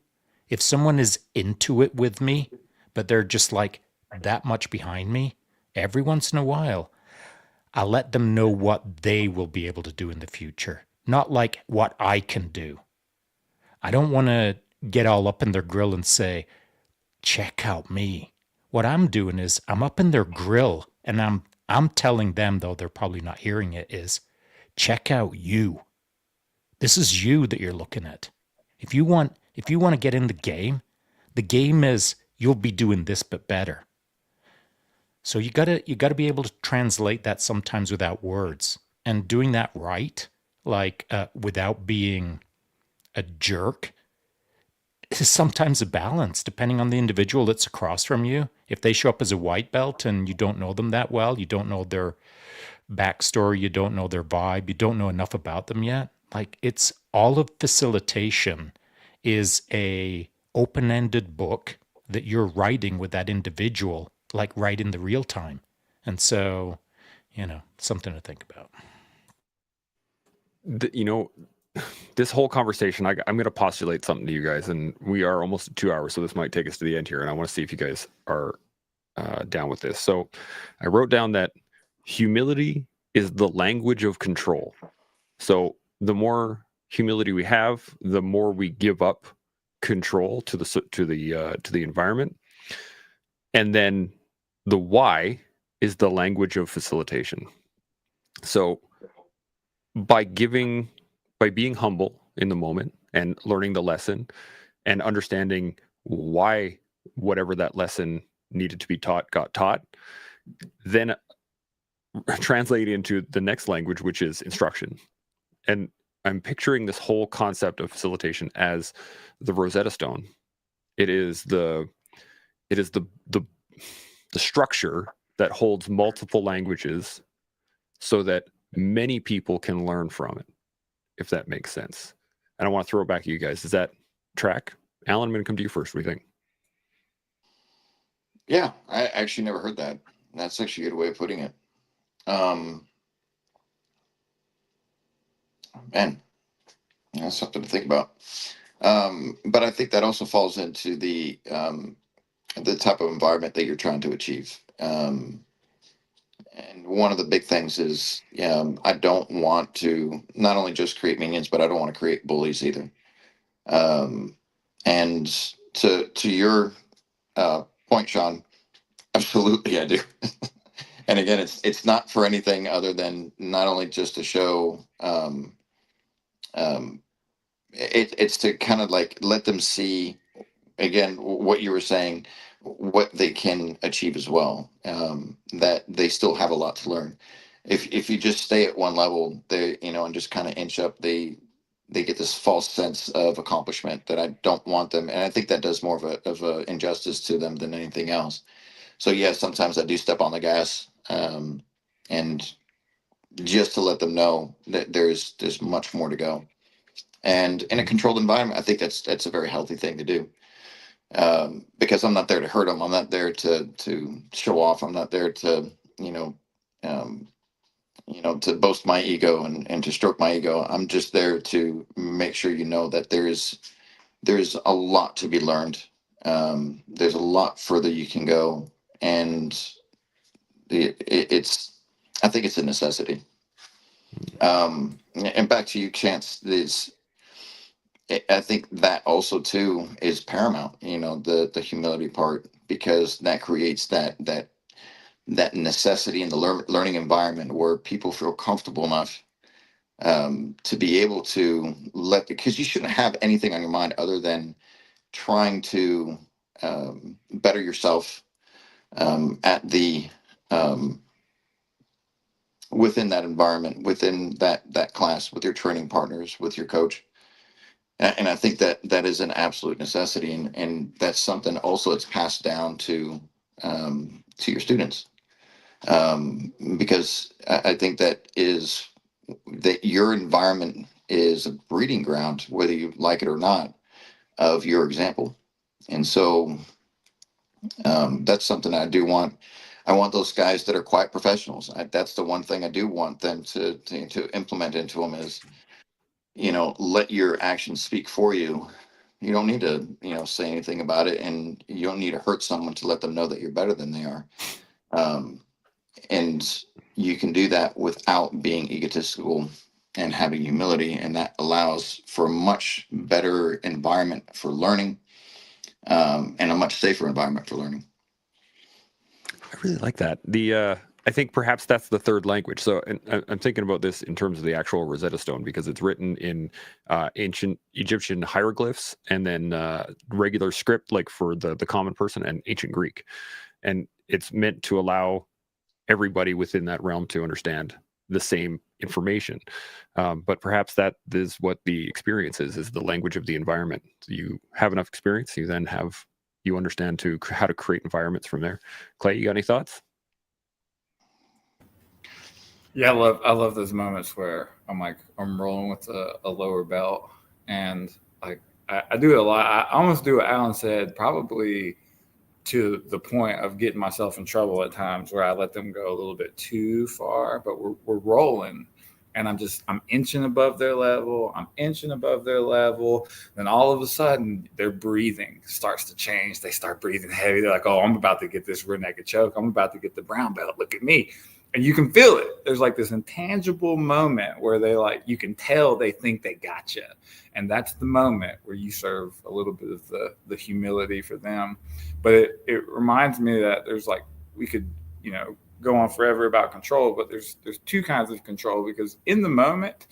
if someone is into it with me, but they're just like that much behind me, every once in a while, I let them know what they will be able to do in the future, not like what I can do. I don't want to get all up in their grill and say, check out me. What I'm doing is I'm up in their grill, and I'm telling them, though they're probably not hearing it, is check out you. This is you that you're looking at. If you want to get in the game is you'll be doing this but better. So you gotta be able to translate that sometimes without words, and doing that right, like without being a jerk, is sometimes a balance depending on the individual that's across from you. If they show up as a white belt and you don't know them that well, you don't know their backstory, you don't know their vibe, you don't know enough about them yet. Like, it's all of facilitation is a open-ended book that you're writing with that individual, like right in the real time. And so, something to think about. this whole conversation, I'm going to postulate something to you guys, and we are almost at 2 hours, so this might take us to the end here, and I want to see if you guys are down with this. So I wrote down that humility is the language of control. So the more humility we have, the more we give up control to the environment. And then the why is the language of facilitation. So by being humble in the moment and learning the lesson and understanding why whatever that lesson needed to be taught got taught, then translate into the next language, which is instruction. And I'm picturing this whole concept of facilitation as the Rosetta Stone. It is the structure that holds multiple languages so that many people can learn from it, if that makes sense. And I want to throw it back at you guys. Does that track? Alan, I'm going to come to you first. What do you think? Yeah, I actually never heard that. That's actually a good way of putting it. Man, that's something to think about. But I think that also falls into the type of environment that you're trying to achieve. And one of the big things is I don't want to not only just create minions, but I don't want to create bullies either. And to your point, Sean, absolutely I do. And again, it's not for anything other than not only just to show. It's to kind of like let them see again what you were saying, what they can achieve as well. That they still have a lot to learn. If you just stay at one level, they and just kind of inch up, they get this false sense of accomplishment that I don't want them, and I think that does more of a injustice to them than anything else. So yes, sometimes I do step on the gas, and just to let them know that there's much more to go. And in a controlled environment, I think that's a very healthy thing to do, because I'm not there to hurt them. I'm not there to show off. I'm not there to um, to boast my ego and to stroke my ego. I'm just there to make sure that there's a lot to be learned. There's a lot further you can go, and it's I think it's a necessity. And back to you, Chance. I think that also too is paramount. The humility part, because that creates that necessity in the learning environment where people feel comfortable enough to be able to because you shouldn't have anything on your mind other than trying to better yourself at the within that environment, within that class, with your training partners, with your coach. And I think that is an absolute necessity, and that's something also that's passed down to your students, because I think that your environment is a breeding ground, whether you like it or not, of your example. And so that's something I do want. I want those guys that are quiet professionals. That's the one thing I do want them to implement into them is, let your actions speak for you. You don't need to, say anything about it, and you don't need to hurt someone to let them know that you're better than they are. And you can do that without being egotistical and having humility, and that allows for a much better environment for learning, and a much safer environment for learning. I really like that. I think perhaps that's the third language. So, and I'm thinking about this in terms of the actual Rosetta Stone, because it's written in ancient Egyptian hieroglyphs, and then regular script, like for the common person, and ancient Greek. And it's meant to allow everybody within that realm to understand the same information. But perhaps that is what the experience is the language of the environment. So you have enough experience, you then you understand how to create environments from there. Clay, you got any thoughts? Yeah, I love those moments where I'm rolling with a lower belt, and I do it a lot. I almost do what Alan said, probably to the point of getting myself in trouble at times where I let them go a little bit too far, but we're rolling, and I'm inching above their level. I'm inching above their level. Then all of a sudden their breathing starts to change. They start breathing heavy. They're like, oh, I'm about to get this rear naked choke. I'm about to get the brown belt. Look at me. And you can feel it. There's like this intangible moment where they like, you can tell they think they got you. And that's the moment where you serve a little bit of the humility for them. But it reminds me that there's like, we could, go on forever about control, but there's two kinds of control, because in the moment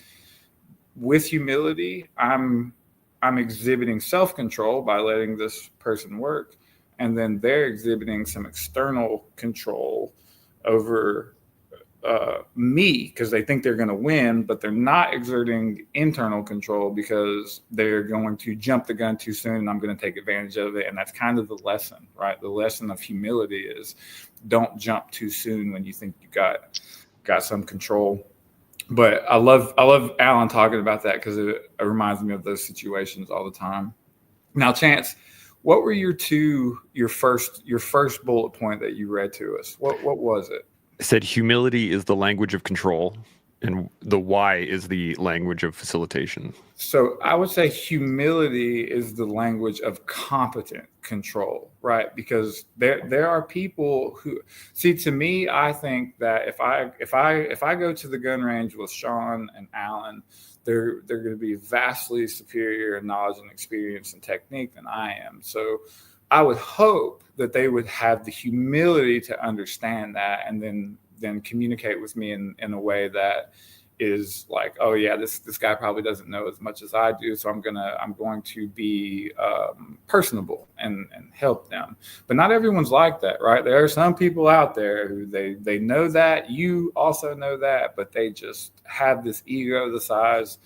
with humility, I'm exhibiting self-control by letting this person work. And then they're exhibiting some external control over me because they think they're going to win, but they're not exerting internal control because they're going to jump the gun too soon and I'm going to take advantage of it. And that's kind of the lesson, right? The lesson of humility is don't jump too soon when you think you got some control. But I love Alan talking about that because it reminds me of those situations all the time. Now, Chance, what were your first bullet point that you read to us? What was it? Said humility is the language of control, and the why is the language of facilitation. So I would say humility is the language of competent control, right? Because there are people who see. To me, I think that if I go to the gun range with Sean and Alan, they're going to be vastly superior in knowledge and experience and technique than I am. So I would hope that they would have the humility to understand that and then communicate with me in a way that is like, oh yeah, this guy probably doesn't know as much as I do, so I'm going to be personable and help them. But not everyone's like that, right? There are some people out there who they know that, you also know that, but they just have this ego the size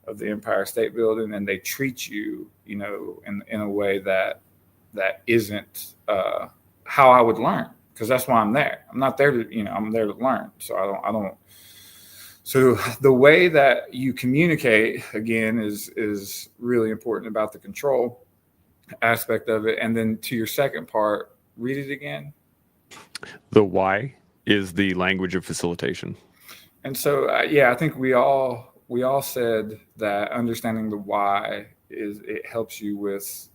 of the Empire State Building, and they treat you, in a way that isn't how I would learn, because that's why I'm there. I'm not there to, I'm there to learn. So I don't. So the way that you communicate, again, is really important about the control aspect of it. And then to your second part, read it again. The why is the language of facilitation. And so, I think we all said that understanding the why it helps you with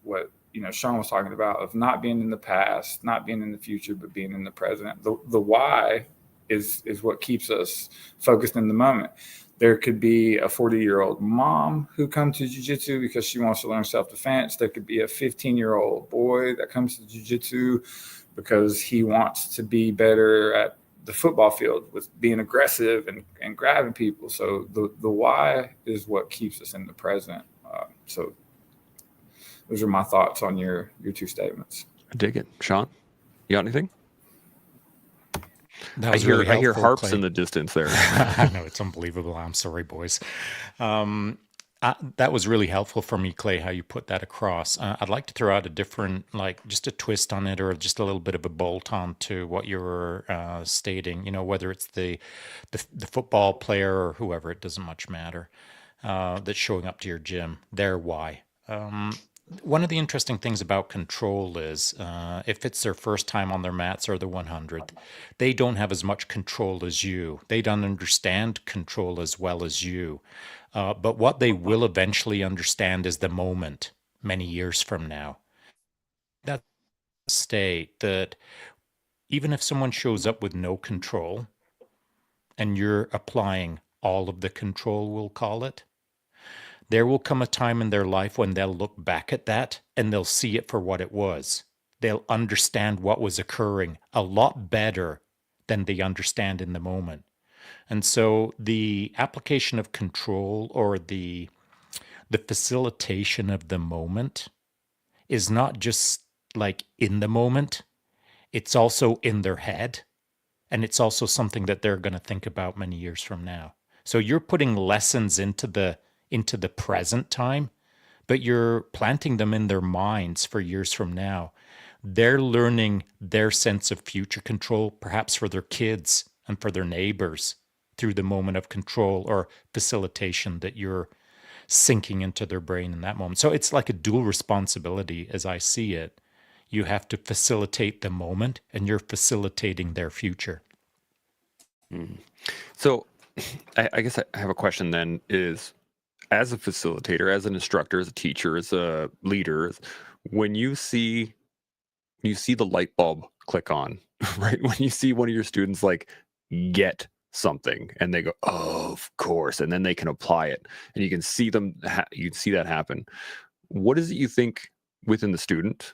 what Sean was talking about, of not being in the past, not being in the future, but being in the present. The why is what keeps us focused in the moment. There could be a 40-year-old mom who comes to jiu-jitsu because she wants to learn self-defense. There could be a 15-year-old boy that comes to jiu-jitsu because he wants to be better at the football field with being aggressive and grabbing people. So the why is what keeps us in the present. So those are my thoughts on your two statements. I dig it. Sean, you got anything? That was really helpful, I hear harps Clay. in the distance there. I know, it's unbelievable. I'm sorry, boys. That was really helpful for me, Clay, how you put that across. I'd like to throw out a different, just a twist on it, or just a little bit of a bolt on to what you were stating. Whether it's the football player or whoever, it doesn't much matter, that's showing up to your gym, their why. One of the interesting things about control is if it's their first time on their mats or the 100th, they don't have as much control as you. They don't understand control as well as you. But what they will eventually understand is the moment many years from now. That's a state that even if someone shows up with no control and you're applying all of the control, we'll call it, there will come a time in their life when they'll look back at that and they'll see it for what it was. They'll understand what was occurring a lot better than they understand in the moment. And so the application of control, or the facilitation of the moment, is not just like in the moment, it's also in their head. And it's also something that they're going to think about many years from now. So you're putting lessons into the present time, but you're planting them in their minds for years from now. They're learning their sense of future control, perhaps for their kids and for their neighbors, through the moment of control or facilitation that you're sinking into their brain in that moment. So it's like a dual responsibility as I see it. You have to facilitate the moment and you're facilitating their future. So I guess I have a question then is, as a facilitator, as an instructor, as a teacher, as a leader, when you see the light bulb click on, right? When you see one of your students like get something and they go, oh, of course, and then they can apply it and you can see them, you can see that happen. What is it you think within the student?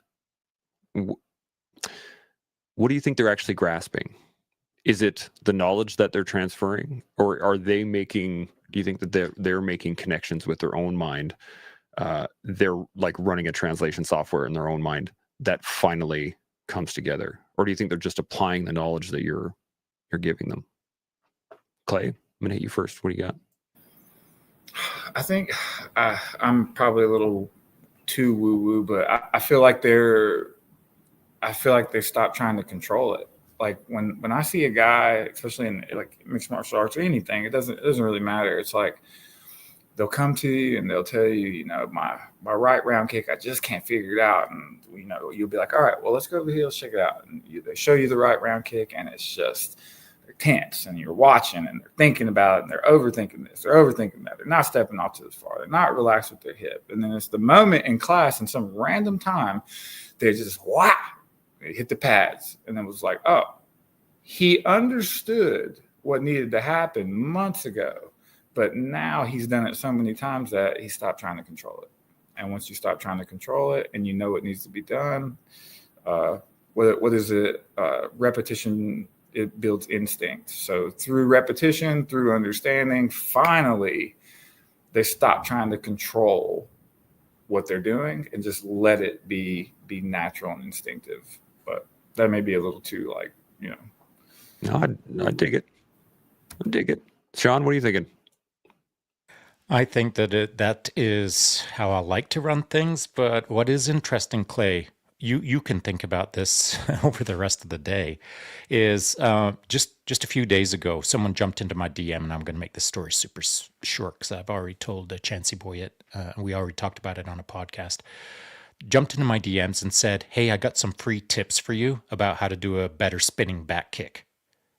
What do you think they're actually grasping? Is it the knowledge that they're transferring, or are they making, do you think that they're making connections with their own mind? They're like running a translation software in their own mind that finally comes together, or do you think they're just applying the knowledge that you're giving them? Clay, I'm gonna hit you first. What do you got? I think I'm probably a little too woo-woo, but I feel like they stop trying to control it. Like when I see a guy, especially in like mixed martial arts or anything, it doesn't really matter. It's like they'll come to you and they'll tell you, you know, my right round kick, I just can't figure it out. And, you know, you'll be like, all right, well, let's go over here, let's check it out. And they show you the right round kick, and it's just, they're tense, and you're watching and they're thinking about it, and they're overthinking this, they're overthinking that. They're not stepping off to the far. They're not relaxed with their hip. And then it's the moment in class in some random time, they just, wow, they hit the pads. And it was like, oh, he understood what needed to happen months ago. But now he's done it so many times that he stopped trying to control it. And once you stop trying to control it and you know what needs to be done, what is it? Repetition, it builds instinct. So through repetition, through understanding, finally, they stop trying to control what they're doing and just let it be natural and instinctive. But that may be a little too, like, you know. No, I dig it. I dig it. Sean, what are you thinking? I think that that is how I like to run things. But what is interesting, Clay, you can think about this over the rest of the day, is just a few days ago, someone jumped into my DM, and I'm going to make this story super short because I've already told Chancey Boy it. We already talked about it on a podcast. Jumped into my DMs and said, hey, I got some free tips for you about how to do a better spinning back kick.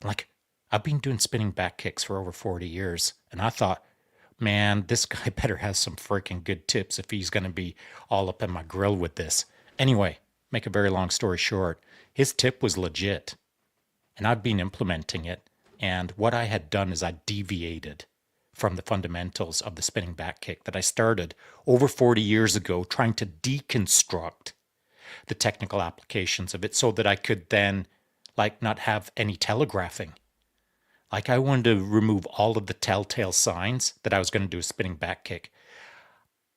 Like, I've been doing spinning back kicks for over 40 years, and I thought, man, this guy better have some freaking good tips if he's going to be all up in my grill with this. Anyway, make a very long story short, his tip was legit, and I've been implementing it, and what I had done is I deviated from the fundamentals of the spinning back kick that I started over 40 years ago, trying to deconstruct the technical applications of it so that I could then, like, not have any telegraphing. Like, I wanted to remove all of the telltale signs that I was going to do a spinning back kick.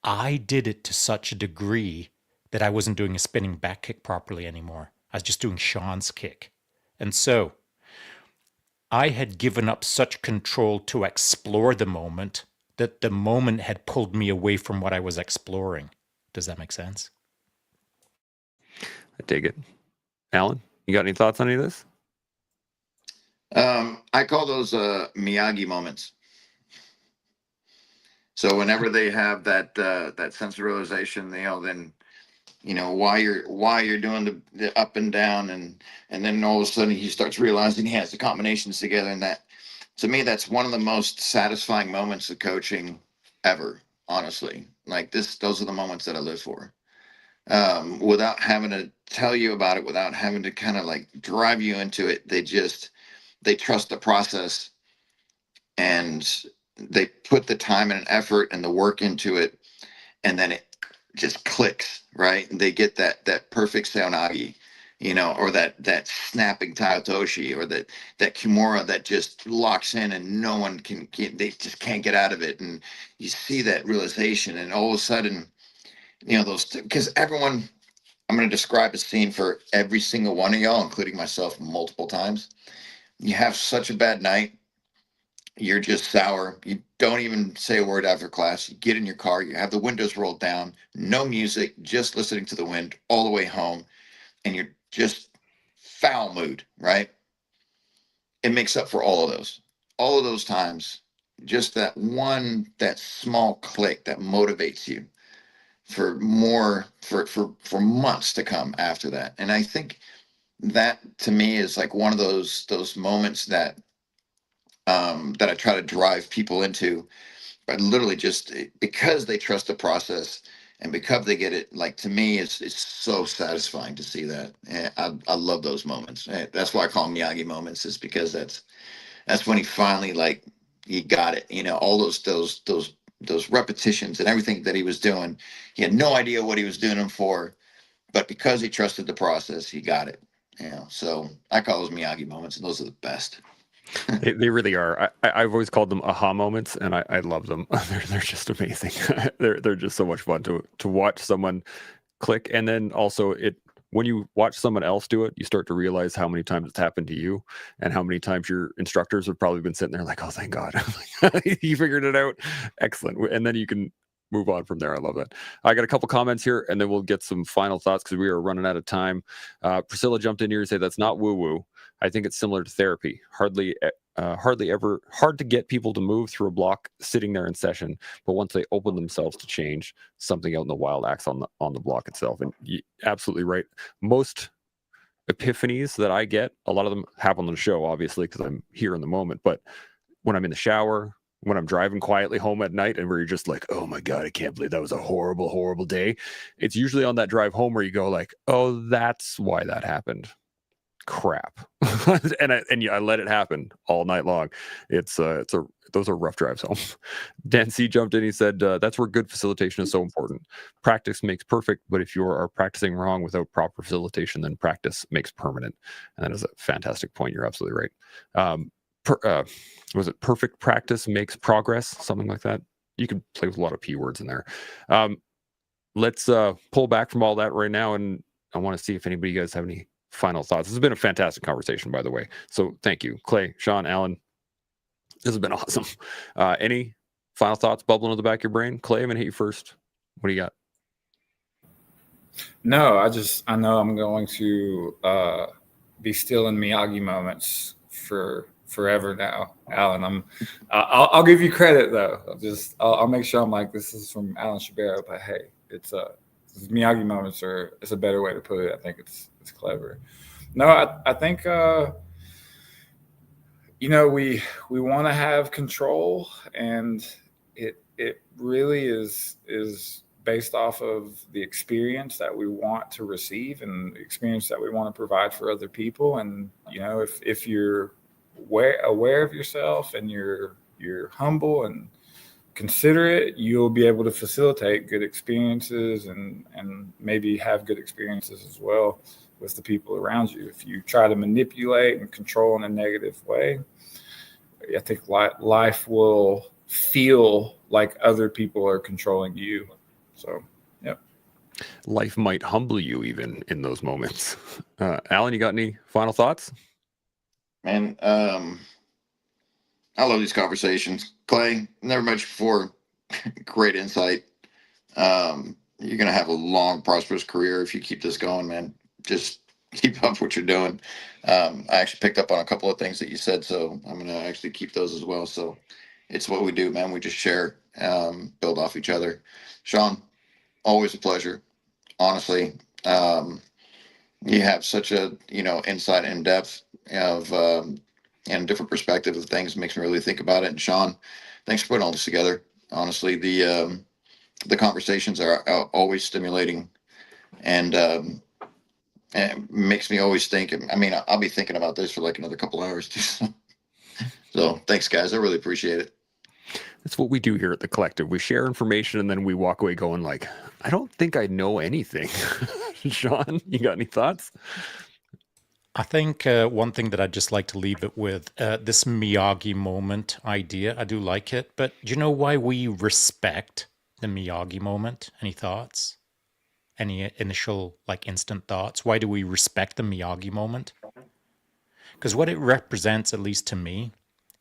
I did it to such a degree that I wasn't doing a spinning back kick properly anymore. I was just doing Sean's kick. And so I had given up such control to explore the moment that the moment had pulled me away from what I was exploring. Does that make sense? I dig it. Alan, you got any thoughts on any of this? I call those Miyagi moments. So whenever they have that sense of realization, then why you're doing the up and down, and then all of a sudden he starts realizing he has the combinations together, and that, to me, that's one of the most satisfying moments of coaching ever. Honestly, like those are the moments that I live for. Without having to tell you about it, without having to kind of like drive you into it, they trust the process, and they put the time and effort and the work into it, and then it just clicks, right? And they get that perfect seonagi, or that snapping taotoshi, or that kimura that just locks in and no one they just can't get out of it. And you see that realization, and all of a sudden, because everyone, I'm going to describe a scene for every single one of y'all, including myself, multiple times. You have such a bad night, you're just sour, you don't even say a word after class, you get in your car, you have the windows rolled down, no music, just listening to the wind all the way home, and you're just foul mood, right? It makes up for all of those times. Just that small click that motivates you for more, for months to come after that. And I think that, to me, is like one of those moments that that I try to drive people into, but literally just because they trust the process and because they get it. Like, to me, it's so satisfying to see that. And I love those moments. That's why I call them Miyagi moments, is because that's when he finally, like, he got it. All those repetitions and everything that he was doing, he had no idea what he was doing them for, but because he trusted the process, he got it. So I call those Miyagi moments, and those are the best. They really are. I've always called them aha moments, and I love them. They're just amazing. They're just so much fun to watch someone click, and then also when you watch someone else do it, you start to realize how many times it's happened to you, and how many times your instructors have probably been sitting there like, "Oh, thank God, you figured it out, excellent," and then you can move on from there. I love that. I got a couple comments here, and then we'll get some final thoughts because we are running out of time. Priscilla jumped in here and said that's not woo woo. I think it's similar to therapy. Hardly ever hard to get people to move through a block sitting there in session, but once they open themselves to change, something out in the wild acts on the block itself. And absolutely right. Most epiphanies that I get, a lot of them happen on the show, obviously, because I'm here in the moment. But when I'm in the shower, when I'm driving quietly home at night, and where you're just like, oh my God, I can't believe that was a horrible, horrible day. It's usually on that drive home where you go like, oh, that's why that happened. Crap. and I let it happen all night long. Those are rough drives home. Dan C jumped in. He said that's where good facilitation is so important. Practice makes perfect, but if you are practicing wrong without proper facilitation, then practice makes permanent. And that is a fantastic point. You're absolutely right. Was it perfect practice makes progress? Something like that. You can play with a lot of P words in there. Let's pull back from all that right now, and I want to see if anybody guys have any final thoughts. This has been a fantastic conversation, by the way. So thank you, Clay, Sean, Alan. This has been awesome. Any final thoughts bubbling in the back of your brain? Clay, I'm gonna hit you first. What do you got? No, I know I'm going to be still in Miyagi moments for forever now, Alan. I'll give you credit though. I'll make sure I'm like, this is from Alan Shebaro, but hey, it's Miyagi moments it's a better way to put it. I think it's clever. No, I think we want to have control, and it really is based off of the experience that we want to receive and the experience that we want to provide for other people. And if you're aware of yourself and you're humble and considerate, you'll be able to facilitate good experiences and maybe have good experiences as well with the people around you. If you try to manipulate and control in a negative way, I think life will feel like other people are controlling you. So, yeah. Life might humble you even in those moments. Alan, you got any final thoughts? Man, I love these conversations. Clay, never met you before. Great insight. You're going to have a long, prosperous career if you keep this going, man. Just keep up what you're doing. I actually picked up on a couple of things that you said, so I'm going to actually keep those as well. So it's what we do, man. We just share, build off each other. Sean, always a pleasure. Honestly, you have such a insight and depth of and different perspective of things. It makes me really think about it. And Sean, thanks for putting all this together. Honestly, the conversations are always stimulating, and it makes me always think. I mean, I'll be thinking about this for like another couple hours too. So thanks, guys. I really appreciate it. That's what we do here at the Collective. We share information, and then we walk away going like, I don't think I know anything. Sean, you got any thoughts? I think one thing that I'd just like to leave it with, this Miyagi moment idea, I do like it, but do you know why we respect the Miyagi moment? Any thoughts? Any initial, instant thoughts? Why do we respect the Miyagi moment? Because what it represents, at least to me,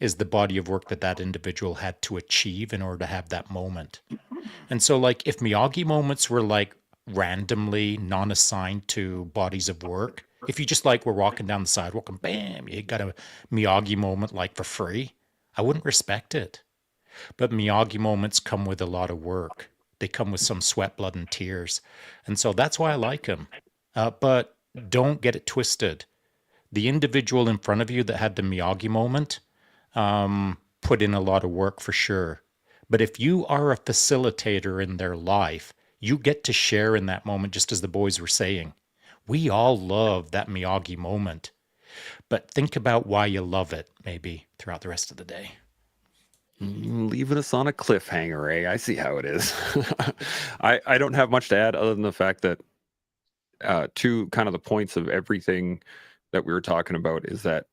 is the body of work that individual had to achieve in order to have that moment. And so, if Miyagi moments were, randomly non-assigned to bodies of work, if you just, were walking down the sidewalk and bam, you got a Miyagi moment, for free, I wouldn't respect it. But Miyagi moments come with a lot of work. They come with some sweat, blood, and tears. And so that's why I like them. But don't get it twisted. The individual in front of you that had the Miyagi moment, put in a lot of work for sure. But if you are a facilitator in their life, you get to share in that moment, just as the boys were saying. We all love that Miyagi moment. But think about why you love it, maybe, throughout the rest of the day. Leaving us on a cliffhanger, eh? I see how it is. I don't have much to add other than the fact that two kind of the points of everything that we were talking about is that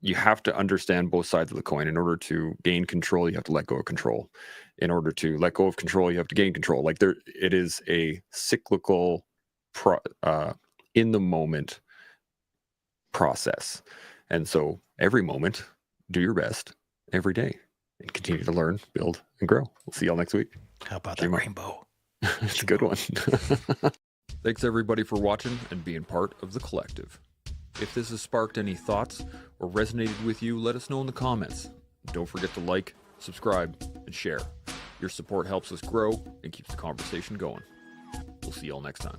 you have to understand both sides of the coin. In order to gain control, you have to let go of control. In order to let go of control, you have to gain control. Like it is a cyclical, in the moment process. And so every moment, do your best every day and continue to learn, build, and grow. We'll see y'all next week. How about that rainbow? It's a good one. Thanks everybody for watching and being part of the collective. If this has sparked any thoughts or resonated with you, let us know in the comments. Don't forget to like, subscribe, and share. Your support helps us grow and keeps the conversation going. We'll see y'all next time.